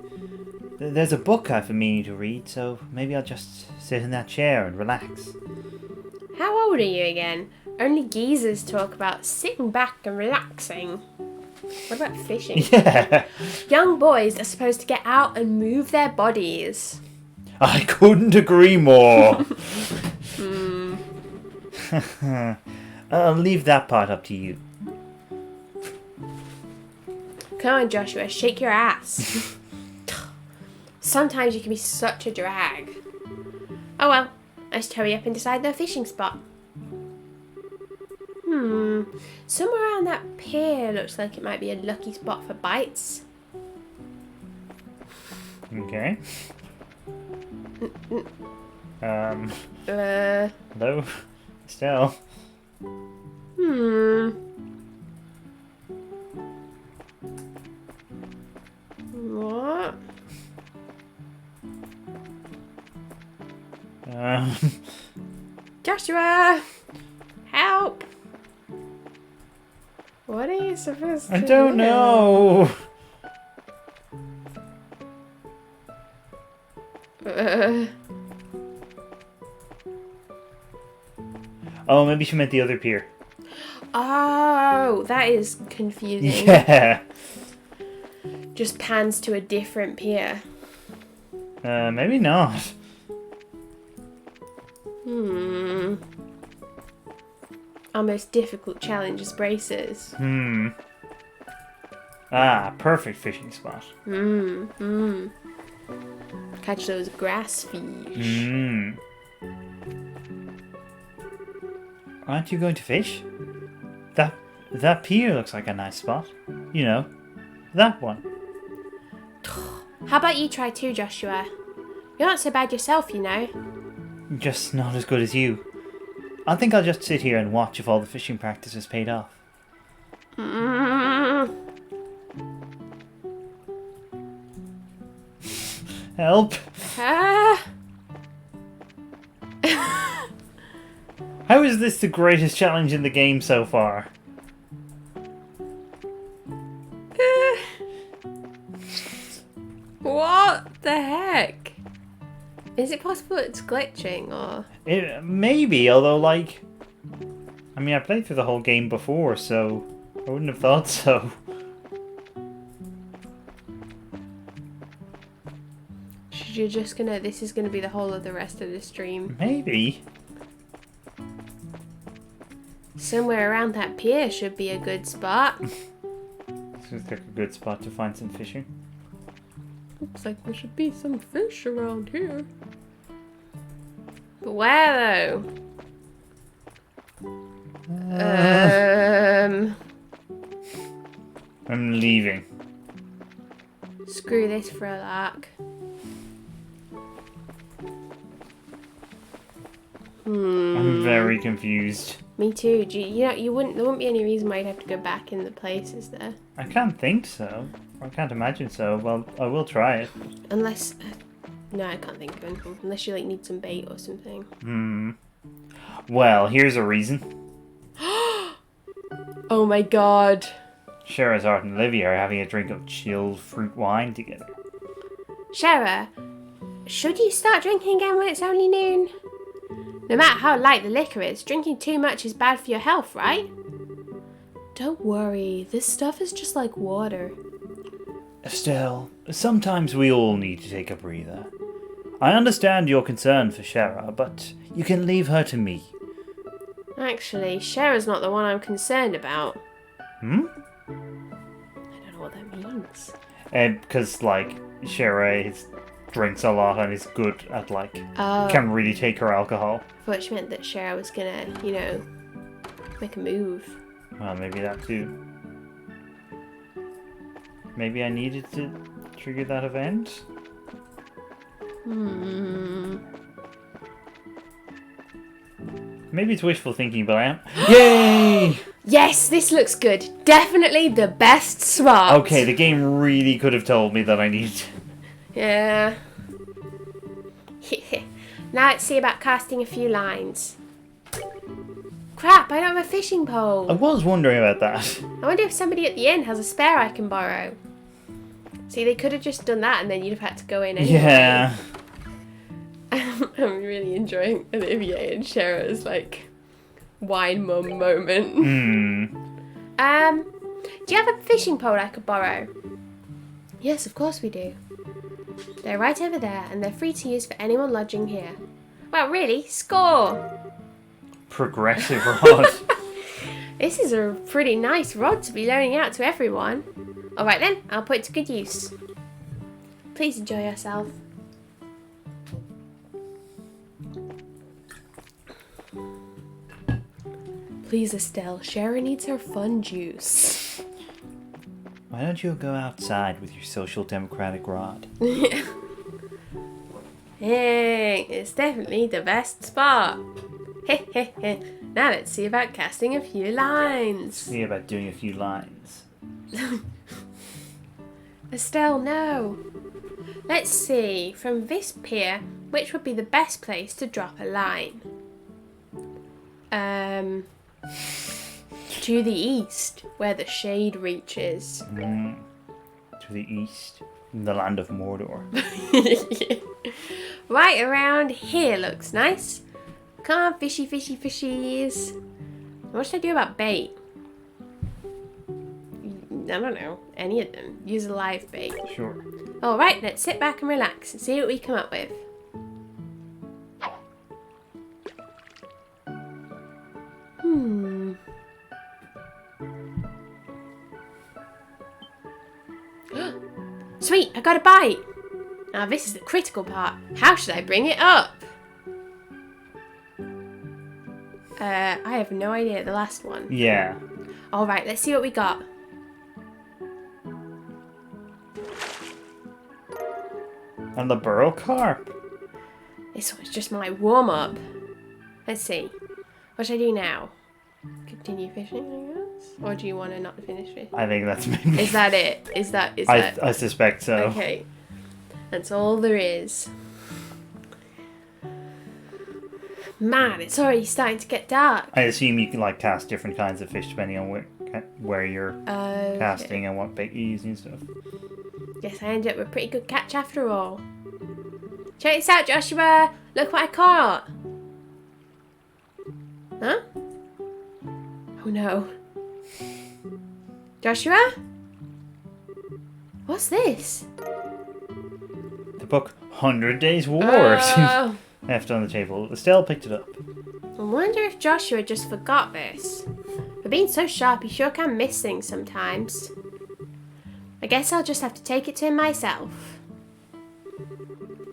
There's a book I've been meaning to read, so maybe I'll just sit in that chair and relax. How old are you again? Only geezers talk about sitting back and relaxing. What about fishing? Yeah. Young boys are supposed to get out and move their bodies. I couldn't agree more. I'll leave that part up to you. Come on, Joshua, shake your ass. Sometimes you can be such a drag. Oh well, let's hurry up and decide the fishing spot. Somewhere around that pier looks like it might be a lucky spot for bites. Okay. Hello? Estelle? What? Joshua! Help! What are you supposed to I do? don't know. Oh, maybe she meant the other pier. Oh, that is confusing. Yeah. Just pans to a different pier. Maybe not. Our most difficult challenge is braces. Ah, perfect fishing spot. Catch those grass fish. Aren't you going to fish? That pier looks like a nice spot. You know, that one. How about you try too, Joshua? You're not so bad yourself, you know. Just not as good as you. I think I'll just sit here and watch if all the fishing practice has paid off. Help! How is this the greatest challenge in the game so far? What the heck? Is it possible it's glitching or? Maybe, although like... I mean, I played through the whole game before, so I wouldn't have thought so. You're just gonna... This is gonna be the whole of the rest of the stream. Maybe. Somewhere around that pier should be a good spot. Seems like a good spot to find some fishing. Looks like there should be some fish around here. But where though? I'm leaving. Screw this for a lark. I'm very confused. Me too. There wouldn't be any reason why you'd have to go back in the place, is there? I can't think so. I can't imagine so. Well, I will try it. Unless... no, I can't think of anything. Unless you, like, need some bait or something. Well, here's a reason. Oh my god. Schera's Art and Olivier are having a drink of chilled fruit wine together. Schera, should you start drinking again when it's only noon? No matter how light the liquor is, drinking too much is bad for your health, right? Don't worry, this stuff is just like water. Estelle, sometimes we all need to take a breather. I understand your concern for Schera, but you can leave her to me. Actually, Schera's not the one I'm concerned about. I don't know what that means. Because, like, Schera drinks a lot and is good at, like, can really take her alcohol. I thought she meant that Schera was gonna, you know, make a move. Well, maybe that too. Maybe I needed to trigger that event? Maybe it's wishful thinking, but I am. Yay! Yes, this looks good. Definitely the best spot. Okay, the game really could have told me that I needed. Yeah. Now let's see about casting a few lines. Crap, I don't have a fishing pole. I was wondering about that. I wonder if somebody at the inn has a spare I can borrow. See, they could have just done that and then you'd have had to go in anyway. Yeah. I'm really enjoying Olivier and Schera's, like, wine mum moment. Do you have a fishing pole I could borrow? Yes, of course we do. They're right over there, and they're free to use for anyone lodging here. Well, really, score! Progressive rod. This is a pretty nice rod to be loaning out to everyone. Alright then, I'll put it to good use. Please enjoy yourself. Please, Estelle, Schera needs her fun juice. Why don't you go outside with your social democratic rod? Hey, it's definitely the best spot. Now let's see about casting a few lines. See about doing a few lines. Estelle, no. Let's see, from this pier, which would be the best place to drop a line? To the east, where the shade reaches. To the east, in the land of Mordor. Right around here looks nice. Come on, fishy, fishy, fishies. What should I do about bait? I don't know. Any of them. Use a live bait. Sure. Alright, let's sit back and relax and see what we come up with. Sweet, I got a bite. Now this is the critical part. How should I bring it up? I have no idea, the last one. Yeah. Alright, let's see what we got. And the burrow carp. This one's just my warm-up. Let's see. What should I do now? Continue fishing, I guess? Or do you want to not finish fishing? I think that's maybe... Is that it? Is that... I suspect so. Okay. That's all there is. Man, it's already starting to get dark. I assume you can like cast different kinds of fish depending on where you're casting and what bait you use and stuff. Guess I ended up with a pretty good catch after all. Check this out, Joshua! Look what I caught! Huh? Oh no. Joshua? What's this? The book 100 Days War Oh. left on the table. Estelle picked it up. I wonder if Joshua just forgot this. For being so sharp, he sure can miss things sometimes. I guess I'll just have to take it to him myself.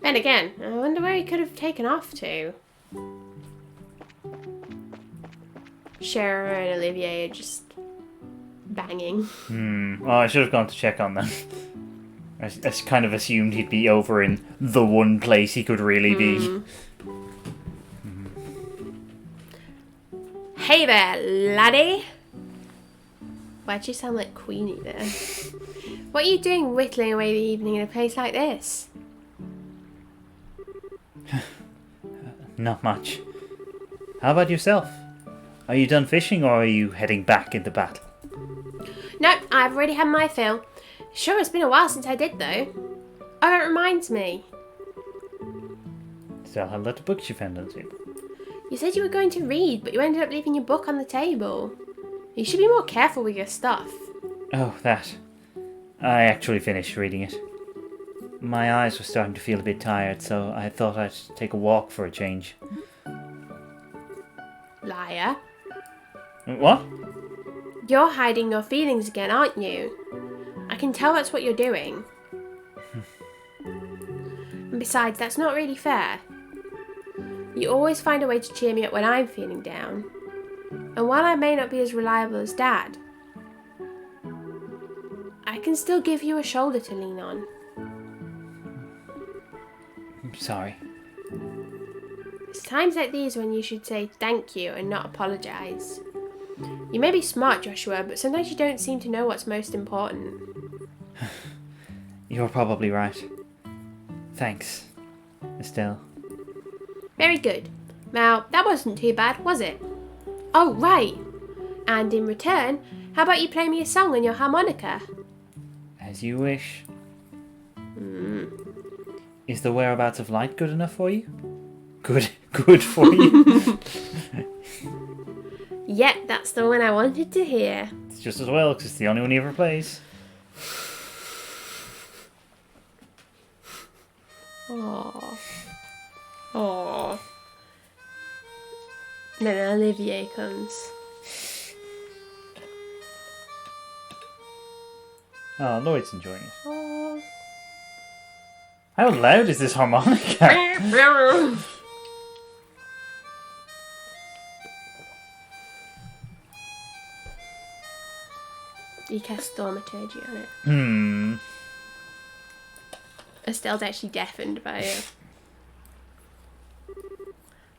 Then again, I wonder where he could have taken off to. Schera and Olivier are just banging. Oh, I should have gone to check on them. I kind of assumed he'd be over in the one place he could really be. Hey there, laddie! Why'd you sound like Queenie there? What are you doing whittling away the evening in a place like this? Not much. How about yourself? Are you done fishing or are you heading back into battle? Nope, I've already had my fill. Sure, it's been a while since I did though. Oh, it reminds me. Estelle had left the books you found on the table. You said you were going to read, but you ended up leaving your book on the table. You should be more careful with your stuff. Oh, that. I actually finished reading it. My eyes were starting to feel a bit tired, so I thought I'd take a walk for a change. Liar. What? You're hiding your feelings again, aren't you? I can tell that's what you're doing. And besides, that's not really fair. You always find a way to cheer me up when I'm feeling down. And while I may not be as reliable as Dad, I can still give you a shoulder to lean on. I'm sorry. It's times like these when you should say thank you and not apologise. You may be smart, Joshua, but sometimes you don't seem to know what's most important. You're probably right. Thanks, Estelle. Very good. Now, that wasn't too bad, was it? Oh, right. And in return, how about you play me a song on your harmonica? As you wish. Is the whereabouts of light good enough for you? Good for you? Yep, that's the one I wanted to hear. It's just as well, because it's the only one he ever plays. Aww. Aww. Then Olivier comes. Oh, Lloyd's enjoying it. Aww. How loud is this harmonica? You cast thaumaturgy on it. Estelle's actually deafened by it.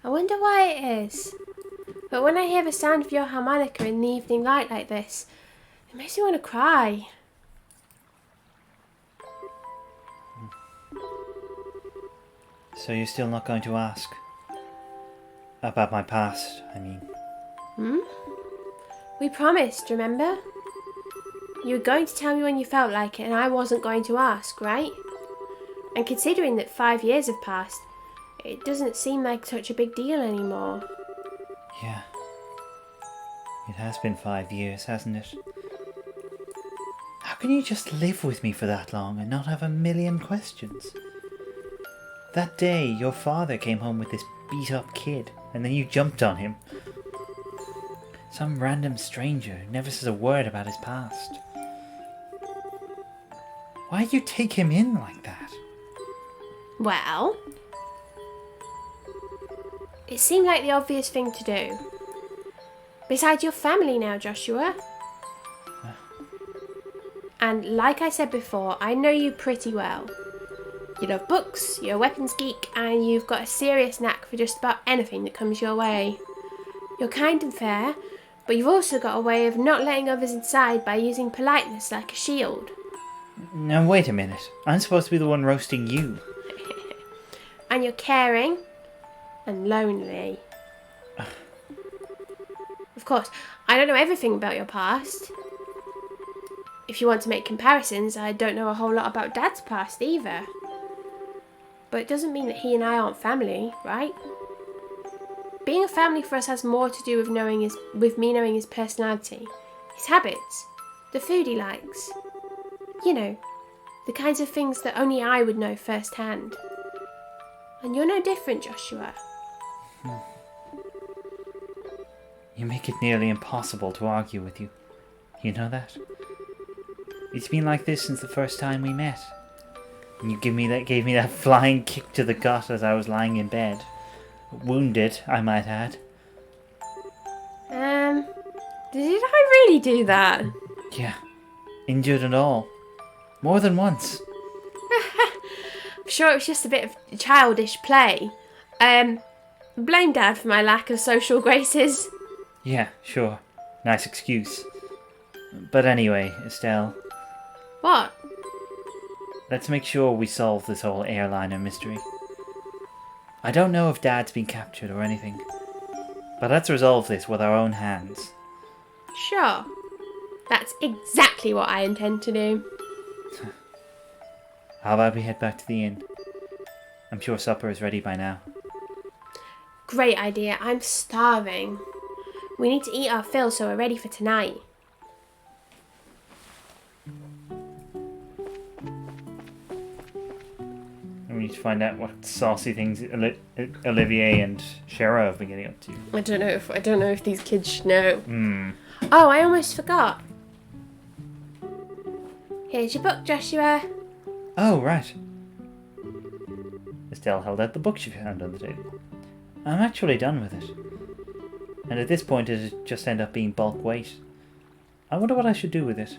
I wonder why it is. But when I hear the sound of your harmonica in the evening light like this, it makes me want to cry. So you're still not going to ask? About my past, I mean. We promised, remember? You were going to tell me when you felt like it, and I wasn't going to ask, right? And considering that 5 years have passed, it doesn't seem like such a big deal anymore. Yeah. It has been 5 years, hasn't it? How can you just live with me for that long and not have a million questions? That day, your father came home with this beat-up kid, and then you jumped on him. Some random stranger who never says a word about his past. Why'd you take him in like that? Well, it seemed like the obvious thing to do. Besides, your family now, Joshua. And like I said before, I know you pretty well. You love books, you're a weapons geek, and you've got a serious knack for just about anything that comes your way. You're kind and fair, but you've also got a way of not letting others inside by using politeness like a shield. Now wait a minute, I'm supposed to be the one roasting you. And you're caring and lonely. Of course, I don't know everything about your past. If you want to make comparisons, I don't know a whole lot about Dad's past either. But it doesn't mean that he and I aren't family, right? Being a family for us has more to do with me knowing his personality, his habits, the food he likes. You know, the kinds of things that only I would know firsthand. And you're no different, Joshua. You make it nearly impossible to argue with you. You know that? It's been like this since the first time we met. And you gave me that flying kick to the gut as I was lying in bed. Wounded, I might add. Did I really do that? Yeah. Injured and all. More than once. I'm sure it was just a bit of childish play. Blame Dad for my lack of social graces. Yeah, sure. Nice excuse. But anyway, Estelle, What? let's make sure we solve this whole airliner mystery. I don't know if Dad's been captured or anything, but let's resolve this with our own hands. Sure. That's exactly what I intend to do. How about we head back to the inn? I'm sure supper is ready by now. Great idea. I'm starving. We need to eat our fill so we're ready for tonight. We need to find out what saucy things Olivier and Schera have been getting up to. I don't know if these kids should know. Oh, I almost forgot. Here's your book, Joshua. Oh, right. Estelle held out the book she found on the table. I'm actually done with it. And at this point it'd just end up being bulk weight. I wonder what I should do with it.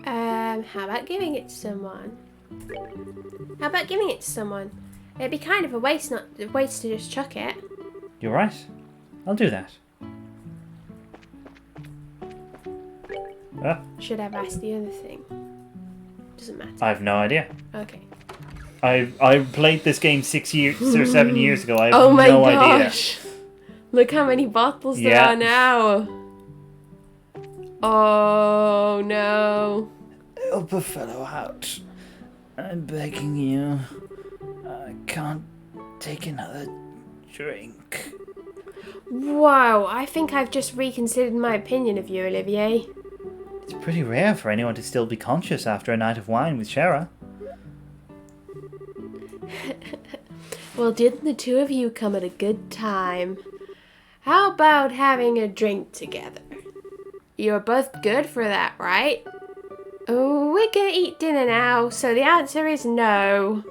How about giving it to someone? It'd be kind of a waste to just chuck it. You're right. I'll do that. Should have asked the other thing. Doesn't matter. I have no idea. Okay. I played this game 6 years or 7 years ago. I have Oh my no gosh. idea. Look how many bottles there are now. Oh no. Help a fellow out. I'm begging you. I can't take another drink. Wow, I think I've just reconsidered my opinion of you, Olivier. It's pretty rare for anyone to still be conscious after a night of wine with Schera. Well, didn't the two of you come at a good time? How about having a drink together? You're both good for that, right? Oh, we're gonna eat dinner now, so the answer is no.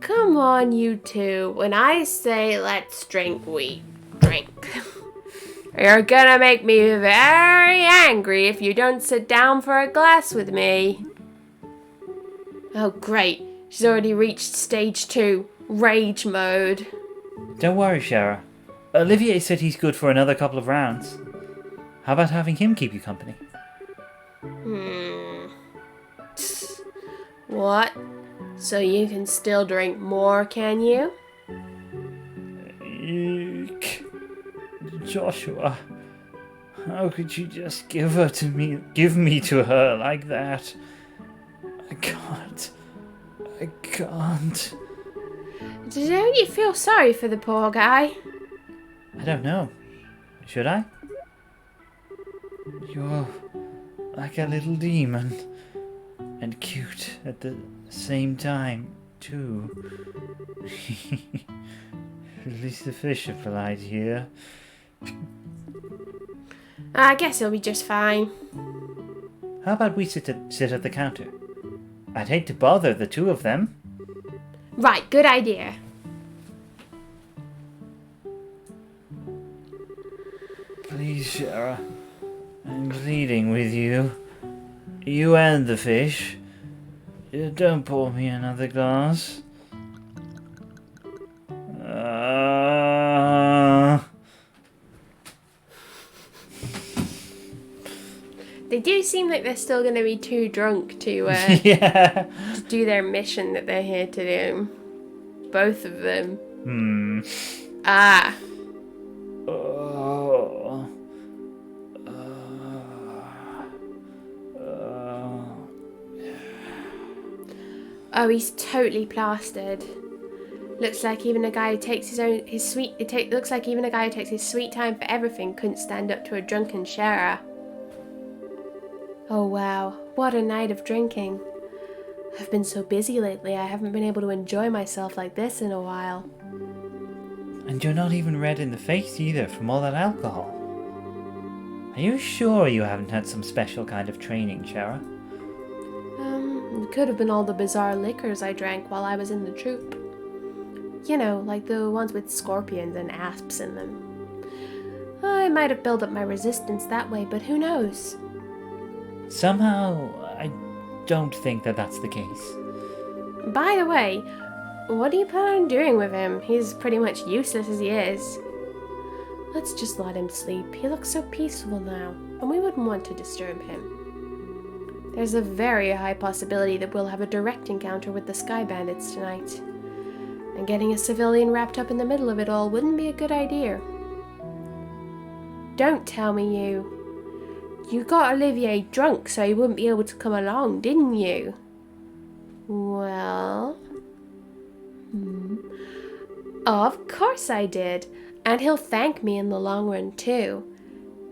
Come on, you two. When I say let's drink, we drink. You're gonna make me very angry if you don't sit down for a glass with me. Oh, great. She's already reached stage 2. Rage mode. Don't worry, Schera. Olivier said he's good for another couple of rounds. How about having him keep you company? What? So you can still drink more, can you? Eek. Joshua, how could you just give me to her like that? I can't. Don't you feel sorry for the poor guy? I don't know. Should I? You're like a little demon. And cute at the same time, too. At least the fish are polite here. I guess he'll be just fine. How about we sit at the counter? I'd hate to bother the two of them. Right, good idea. Please, Schera. I'm pleading with you. You and the fish. Don't pour me another glass. They do seem like they're still going to be too drunk to Yeah. to do their mission that they're here to do. Both of them. Ah. Oh, he's totally plastered. Looks like even a guy who takes looks like even a guy who takes his sweet time for everything couldn't stand up to a drunken Schera. Oh wow, what a night of drinking. I've been so busy lately, I haven't been able to enjoy myself like this in a while. And you're not even red in the face either from all that alcohol. Are you sure you haven't had some special kind of training, Schera? It could have been all the bizarre liquors I drank while I was in the troop. You know, like the ones with scorpions and asps in them. I might have built up my resistance that way, but who knows? Somehow, I don't think that's the case. By the way, what do you plan on doing with him? He's pretty much useless as he is. Let's just let him sleep. He looks so peaceful now, and we wouldn't want to disturb him. There's a very high possibility that we'll have a direct encounter with the Sky Bandits tonight. And getting a civilian wrapped up in the middle of it all wouldn't be a good idea. Don't tell me you got Olivier drunk so he wouldn't be able to come along, didn't you? Well... Of course I did. And he'll thank me in the long run too.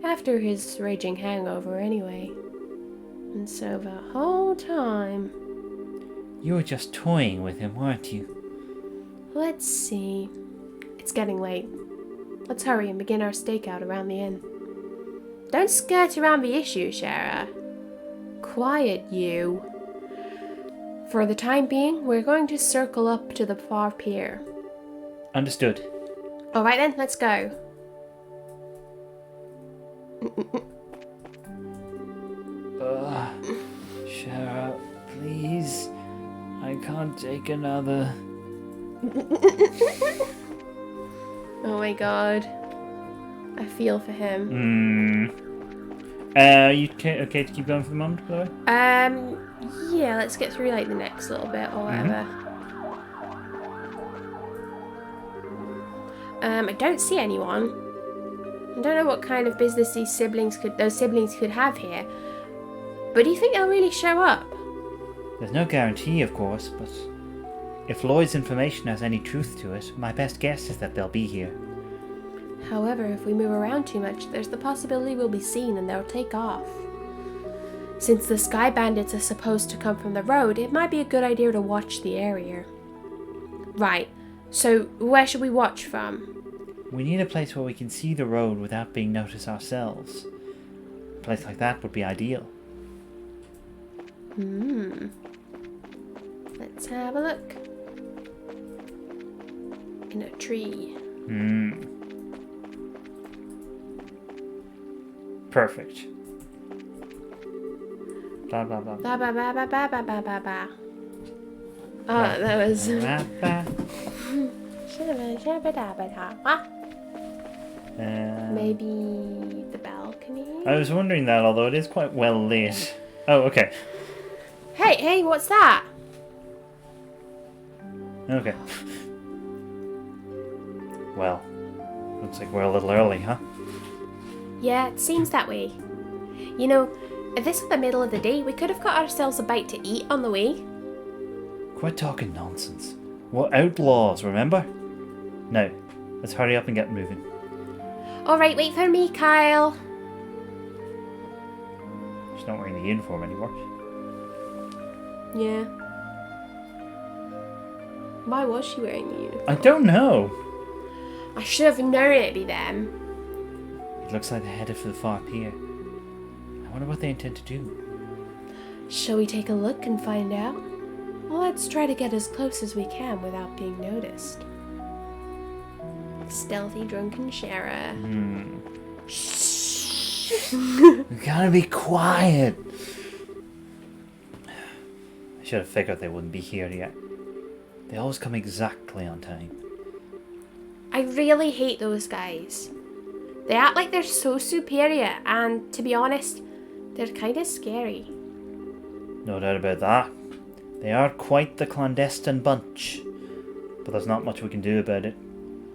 After his raging hangover anyway. And so the whole time... You were just toying with him, weren't you? Let's see. It's getting late. Let's hurry and begin our stakeout around the inn. Don't skirt around the issue, Schera. Quiet, you. For the time being, we're going to circle up to the far pier. Understood. Alright then, let's go. Schera, please. I can't take another. Oh my god. I feel for him. You okay to keep going for the moment, Chloe? Yeah, let's get through like the next little bit or whatever. I don't see anyone. I don't know what kind of business those siblings could have here. But do you think they'll really show up? There's no guarantee, of course, but if Lloyd's information has any truth to it, my best guess is that they'll be here. However, if we move around too much, there's the possibility we'll be seen and they'll take off. Since the Sky Bandits are supposed to come from the road, it might be a good idea to watch the area. Right, so where should we watch from? We need a place where we can see the road without being noticed ourselves. A place like that would be ideal. Let's have a look. In a tree. Perfect. Blah blah blah. Ba ba ba ba ba ba ba ba ba. Oh, that was... Maybe the balcony? I was wondering that, although it is quite well lit. Oh, okay. Hey, what's that? Okay. Well, looks like we're a little early, huh? Yeah, it seems that way. You know, if this were the middle of the day, we could have got ourselves a bite to eat on the way. Quit talking nonsense. We're outlaws, remember? Now, let's hurry up and get moving. Alright, wait for me, Kyle. She's not wearing the uniform anymore. Yeah. Why was she wearing the uniform? I don't know. I should have known it'd be them. It looks like they're headed for the far pier. I wonder what they intend to do. Shall we take a look and find out? Well, let's try to get as close as we can without being noticed. Stealthy drunken Schera. We gotta be quiet. I should have figured they wouldn't be here yet. They always come exactly on time. I really hate those guys. They act like they're so superior, and to be honest, they're kind of scary. No doubt about that. They are quite the clandestine bunch. But there's not much we can do about it.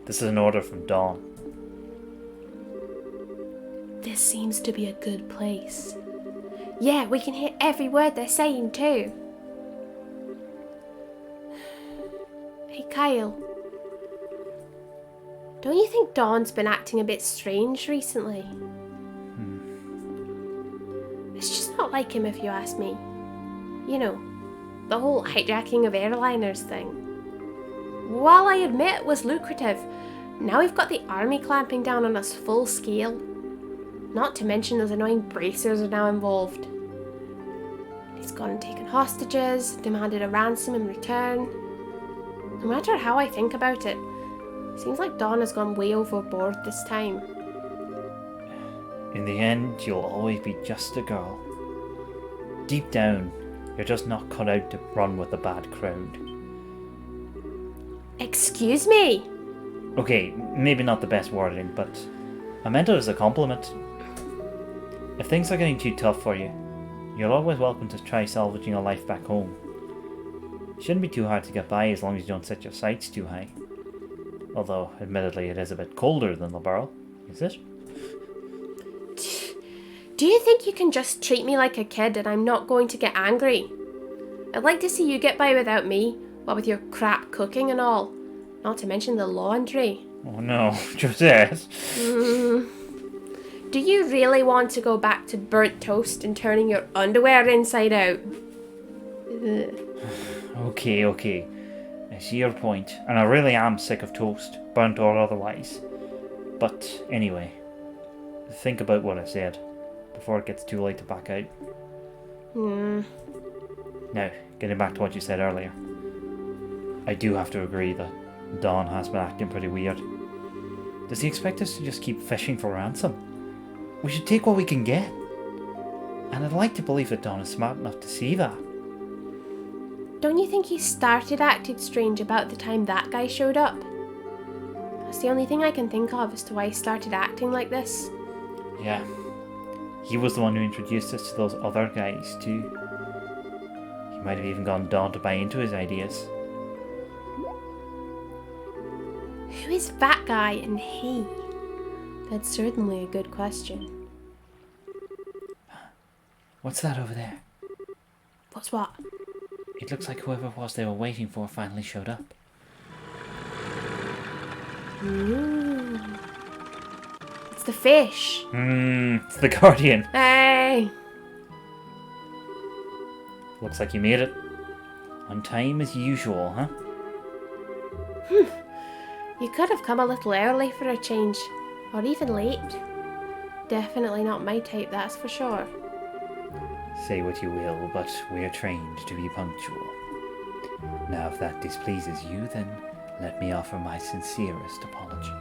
This is an order from Dawn. This seems to be a good place. Yeah, we can hear every word they're saying too. Hey Kyle, don't you think Dawn's been acting a bit strange recently? It's just not like him, if you ask me. You know, the whole hijacking of airliners thing. While I admit it was lucrative, now we've got the army clamping down on us full scale. Not to mention those annoying bracers are now involved. He's gone and taken hostages, demanded a ransom in return. No matter how I think about it, seems like Dawn has gone way overboard this time. In the end, you'll always be just a girl. Deep down, you're just not cut out to run with the bad crowd. Excuse me? Okay, maybe not the best wording, but I meant it as a compliment. If things are getting too tough for you, you're always welcome to try salvaging a life back home. It shouldn't be too hard to get by as long as you don't set your sights too high. Although, admittedly, it is a bit colder than the barrel, is it? Do you think you can just treat me like a kid and I'm not going to get angry? I'd like to see you get by without me, what with your crap cooking and all. Not to mention the laundry. Oh no, Josette. Do you really want to go back to burnt toast and turning your underwear inside out? Ugh. Okay. I see your point, and I really am sick of toast, burnt or otherwise. But anyway, think about what I said, before it gets too late to back out. Now, getting back to what you said earlier. I do have to agree that Dawn has been acting pretty weird. Does he expect us to just keep fishing for ransom? We should take what we can get. And I'd like to believe that Dawn is smart enough to see that. Don't you think he started acting strange about the time that guy showed up? That's the only thing I can think of as to why he started acting like this. Yeah. He was the one who introduced us to those other guys too. He might have even gotten Dawn to buy into his ideas. Who is that guy and he? That's certainly a good question. What's that over there? What's what? It looks like whoever it was they were waiting for finally showed up. Ooh. It's the fish. It's the Guardian. Hey! Looks like you made it. On time as usual, huh? You could have come a little early for a change. Or even late. Definitely not my type, that's for sure. Say what you will, but we're trained to be punctual. Now, if that displeases you, then let me offer my sincerest apology.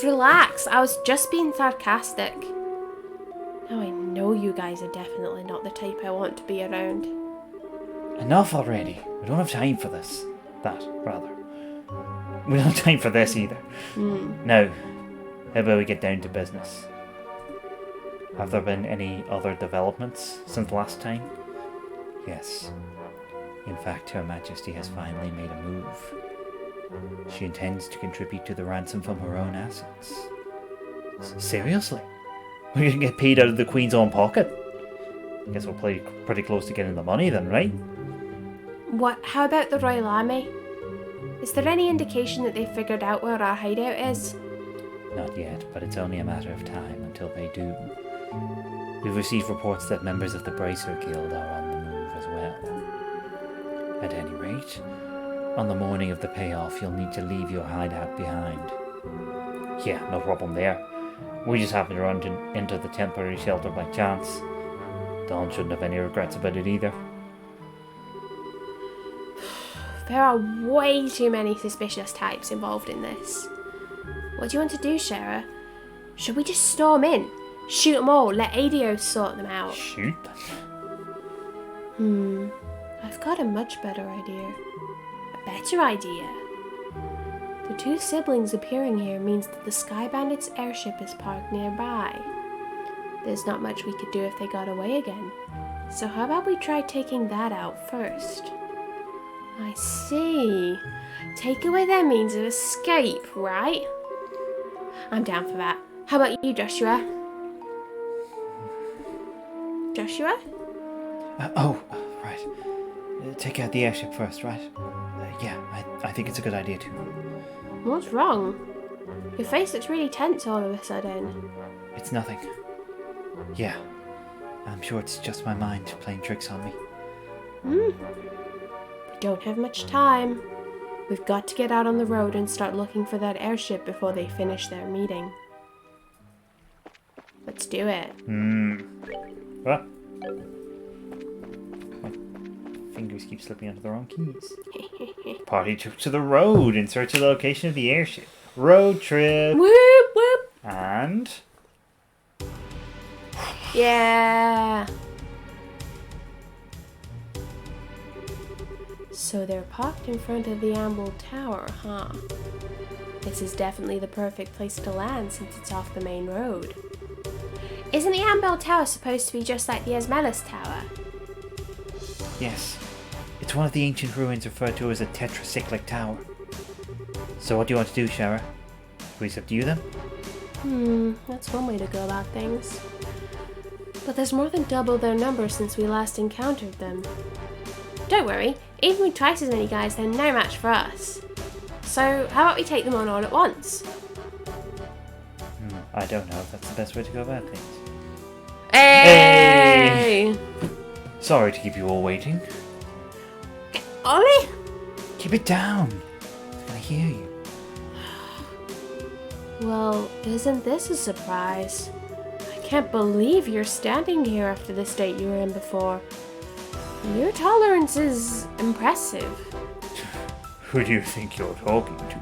Relax, I was just being sarcastic. Now I know you guys are definitely not the type I want to be around. Enough already. We don't have time for this. That, rather. We don't have time for this either. Now, how about we get down to business? Have there been any other developments since last time? Yes. In fact, Her Majesty has finally made a move. She intends to contribute to the ransom from her own assets. Seriously? We're gonna get paid out of the Queen's own pocket? Guess we're pretty close to getting the money then, right? What? How about the Royal Army? Is there any indication that they've figured out where our hideout is? Not yet, but it's only a matter of time until they do. We've received reports that members of the Bracer Guild are on the move as well. At any rate, on the morning of the payoff, you'll need to leave your hideout behind. Yeah, no problem there. We just happened to run into the temporary shelter by chance. Dawn shouldn't have any regrets about it either. There are way too many suspicious types involved in this. What do you want to do, Schera? Should we just storm in? Shoot them all, let Adios sort them out. Shoot them? I've got a much better idea. A better idea. The two siblings appearing here means that the Sky Bandit's airship is parked nearby. There's not much we could do if they got away again. So how about we try taking that out first? I see. Take away their means of escape, right? I'm down for that. How about you, Joshua? Joshua? Right. Take out the airship first, right? Yeah, I think it's a good idea too. What's wrong? Your face looks really tense all of a sudden. It's nothing. Yeah, I'm sure it's just my mind playing tricks on me. We don't have much time. We've got to get out on the road and start looking for that airship before they finish their meeting. Let's do it. What? My fingers keep slipping onto the wrong keys. Party took to the road in search of the location of the airship. Road trip. Whoop whoop. And... Yeah. So they're parked in front of the Amble Tower, huh? This is definitely the perfect place to land since it's off the main road. Isn't the Amble Tower supposed to be just like the Esmelis Tower? Yes. It's one of the ancient ruins referred to as a tetracyclic tower. So what do you want to do, Schera? We subdue them? That's one way to go about things. But there's more than double their number since we last encountered them. Don't worry, even with twice as many guys, they're no match for us. So how about we take them on all at once? I don't know if that's the best way to go about things. Hey! Sorry to keep you all waiting. Ollie? Keep it down. I can hear you. Well, isn't this a surprise? I can't believe you're standing here after the state you were in before. Your tolerance is impressive. Who do you think you're talking to?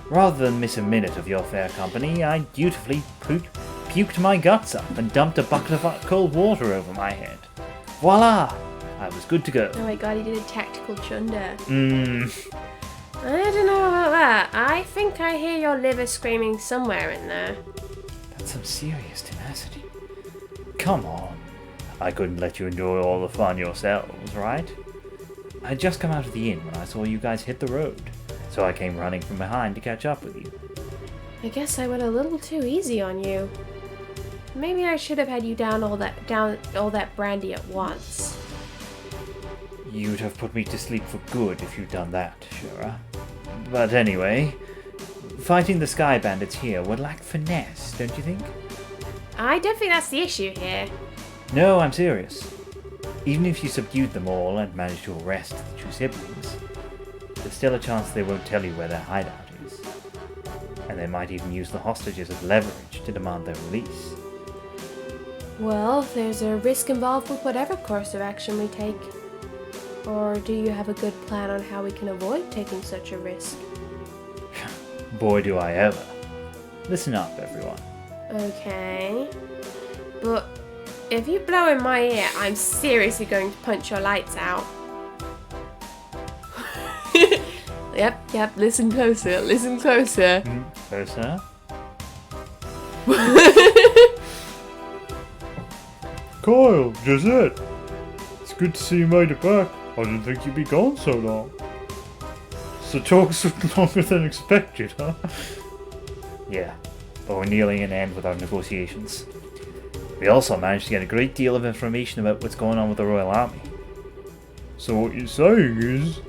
Rather than miss a minute of your fair company, I dutifully puked my guts up and dumped a bucket of hot cold water over my head. Voila! I was good to go. Oh my god, he did a tactical chunder. I don't know about that. I think I hear your liver screaming somewhere in there. That's some serious tenacity. Come on. I couldn't let you enjoy all the fun yourselves, right? I'd just come out of the inn when I saw you guys hit the road, so I came running from behind to catch up with you. I guess I went a little too easy on you. Maybe I should have had you down all that brandy at once. You'd have put me to sleep for good if you'd done that, Schera. But anyway, fighting the Sky Bandits here would lack finesse, don't you think? I don't think that's the issue here. No, I'm serious. Even if you subdued them all and managed to arrest the two siblings, there's still a chance they won't tell you where their hideout is. And they might even use the hostages as leverage to demand their release. Well, there's a risk involved with whatever course of action we take. Or do you have a good plan on how we can avoid taking such a risk? Boy, do I ever. Listen up, everyone. Okay. But if you blow in my ear, I'm seriously going to punch your lights out. Yep. Listen closer. Closer. Kyle, Josette. It's good to see you made it back. I didn't think you'd be gone so long. So talks took longer than expected, huh? Yeah, but we're nearly an end with our negotiations. We also managed to get a great deal of information about what's going on with the Royal Army. So what you're saying is...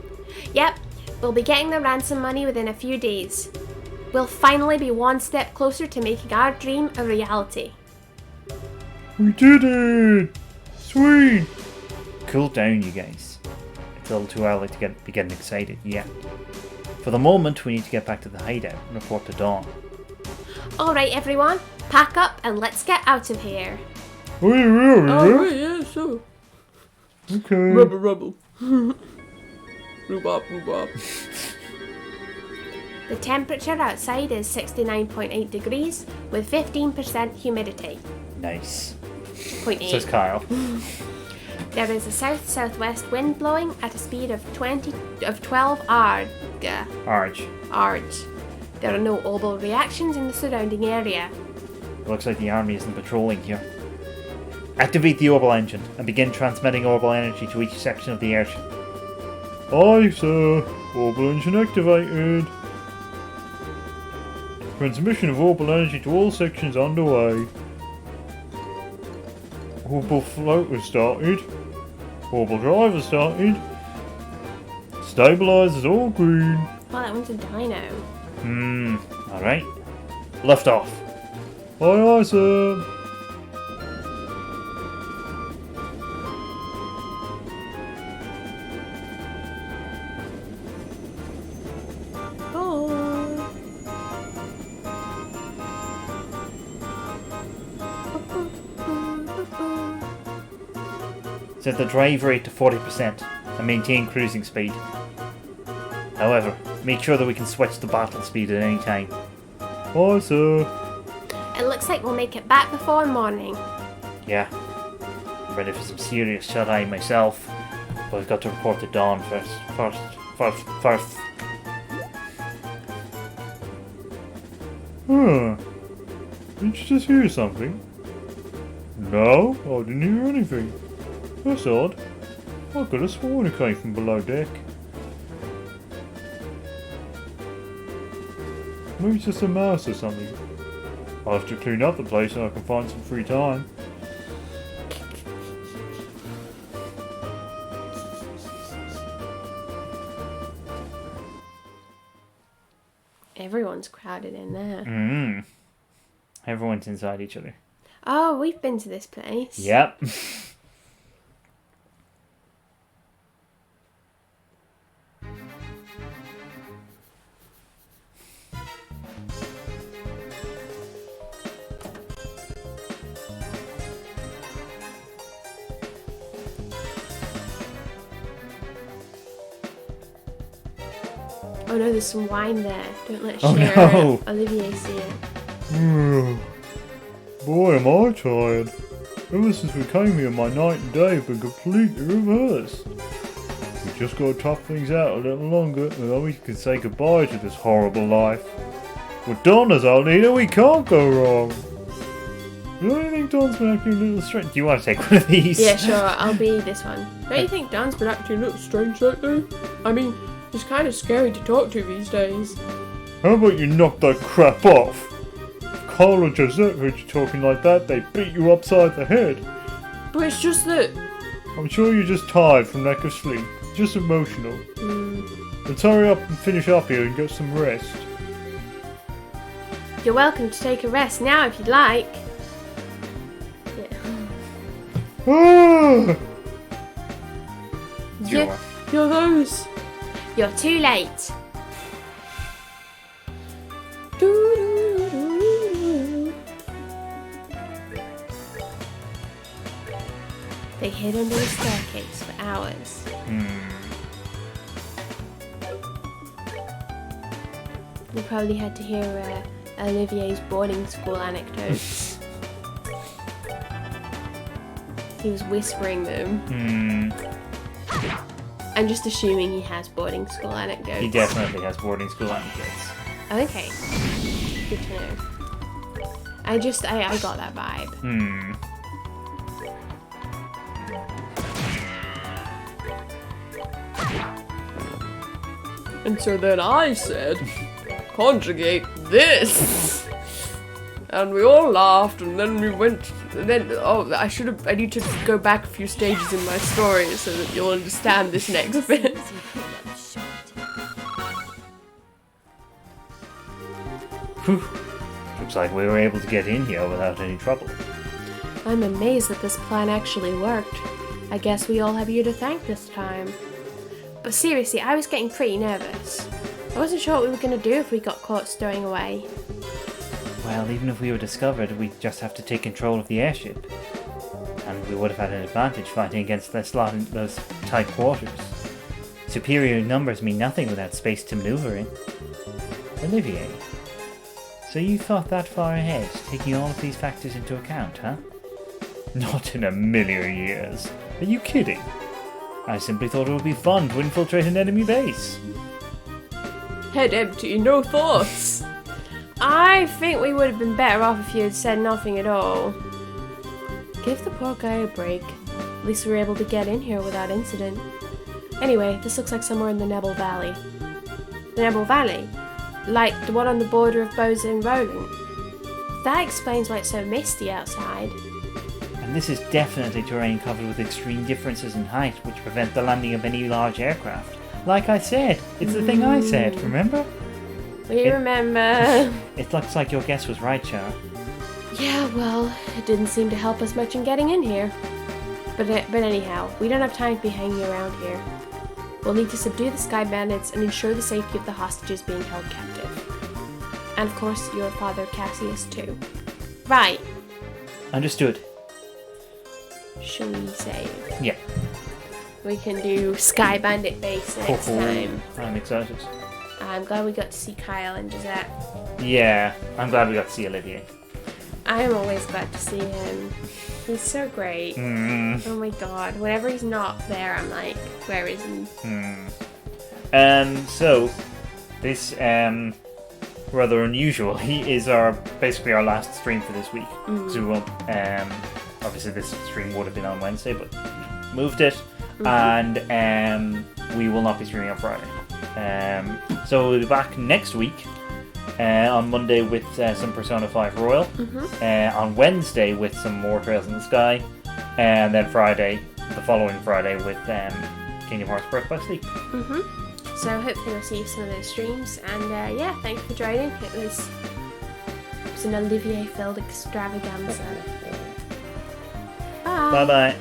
Yep, we'll be getting the ransom money within a few days. We'll finally be one step closer to making our dream a reality. We did it! Sweet! Cool down, you guys. It's a little too early to be getting excited yet. For the moment, we need to get back to the hideout and report to Dawn. Alright everyone, pack up and let's get out of here. Oh yeah, Yeah, sure. okay. Rubble. Rhubarb. The temperature outside is 69.8 degrees with 15% humidity. Nice. 0.8. Says Kyle. There is a south-southwest wind blowing at a speed of 12 arg. There are no orbital reactions in the surrounding area. It looks like the army isn't patrolling here. Activate the orbital engine and begin transmitting orbital energy to each section of the airship. Aye, sir. Orbital engine activated. Transmission of orbital energy to all sections underway. Orbital floater started. Orbital driver started. Stabilizers all green. Oh, that one's a dino. Alright. Lift off. Aye, sir. Set the drive rate to 40% and maintain cruising speed. However, make sure that we can switch to battle speed at any time. Aye, sir. It looks like we'll make it back before morning. Yeah. I'm ready for some serious shut-eye myself, but I've got to report to Dawn first. Huh. Did you just hear something? No, I didn't hear anything. That's odd. I could have sworn it came from below deck. Maybe it's just a mouse or something. I'll have to clean up the place so I can find some free time. Everyone's crowded in there. Everyone's inside each other. Oh, we've been to this place. Yep. Oh no, there's some wine there. Don't let Oh, Schera no. Olivier see it. Boy, am I tired. Ever since we came here, my night and day have been completely reversed. We just gotta tough things out a little longer, and then we can say goodbye to this horrible life. With Don as our leader, we can't go wrong. Don't you think Don's been acting a little strange? Do you want to take one of these? Yeah, sure, I'll be this one. Don't you think Don's been acting a little strange lately? I mean, he's kind of scary to talk to these days. How about you knock that crap off? If Carl or Josette heard you talking like that, they'd beat you upside the head. But it's just that... I'm sure you're just tired from lack of sleep. Just emotional. Let's hurry up and finish up here and get some rest. You're welcome to take a rest now if you'd like. Yeah. Ah! You're those. You're too late. They hid under the staircase for hours. You probably had to hear Olivier's boarding school anecdotes. He was whispering them. I'm just assuming he has boarding school anecdotes. He definitely has boarding school anecdotes. Okay. Good to know. I got that vibe. And so then I said, conjugate this. And we all laughed, and then we went, and then, I need to go back a few stages in my story so that you'll understand this next bit. Whew. Looks like we were able to get in here without any trouble. I'm amazed that this plan actually worked. I guess we all have you to thank this time. But seriously, I was getting pretty nervous. I wasn't sure what we were going to do if we got caught stowing away. Well, even if we were discovered, we'd just have to take control of the airship. And we would have had an advantage fighting against this lot in those tight quarters. Superior numbers mean nothing without space to maneuver in. Olivier, so you thought that far ahead, taking all of these factors into account, huh? Not in a million years. Are you kidding? I simply thought it would be fun to infiltrate an enemy base. Head empty, no thoughts. I think we would have been better off if you had said nothing at all. Give the poor guy a break. At least we were able to get in here without incident. Anyway, this looks like somewhere in the Nebel Valley. The Nebel Valley? Like the one on the border of Boza and Roland. That explains why it's so misty outside. And this is definitely terrain covered with extreme differences in height which prevent the landing of any large aircraft. Like I said, it's the thing I said, remember? We remember. It looks like your guess was right, Schera. Yeah, well, it didn't seem to help us much in getting in here. But anyhow, we don't have time to be hanging around here. We'll need to subdue the Sky Bandits and ensure the safety of the hostages being held captive. And of course, your father Cassius too. Right. Understood. Shall we save? Yeah. We can do Sky Bandit base next time. I'm excited. I'm glad we got to see Kyle and Gisette. Yeah, I'm glad we got to see Olivier. I'm always glad to see him. He's so great. Oh my god. Whenever he's not there, I'm like, where is he? So, this, rather unusual. He is basically our last stream for this week. So we won't, obviously this stream would have been on Wednesday, but moved it. And we will not be streaming on Friday. So we'll be back next week on Monday with some Persona 5 Royal, on Wednesday with some more Trails in the Sky, and then the following Friday with Kingdom Hearts Birth by Sleep. So hopefully we'll see some of those streams, and yeah, thanks for joining. It was an Olivier-filled extravaganza. Bye! Bye-bye.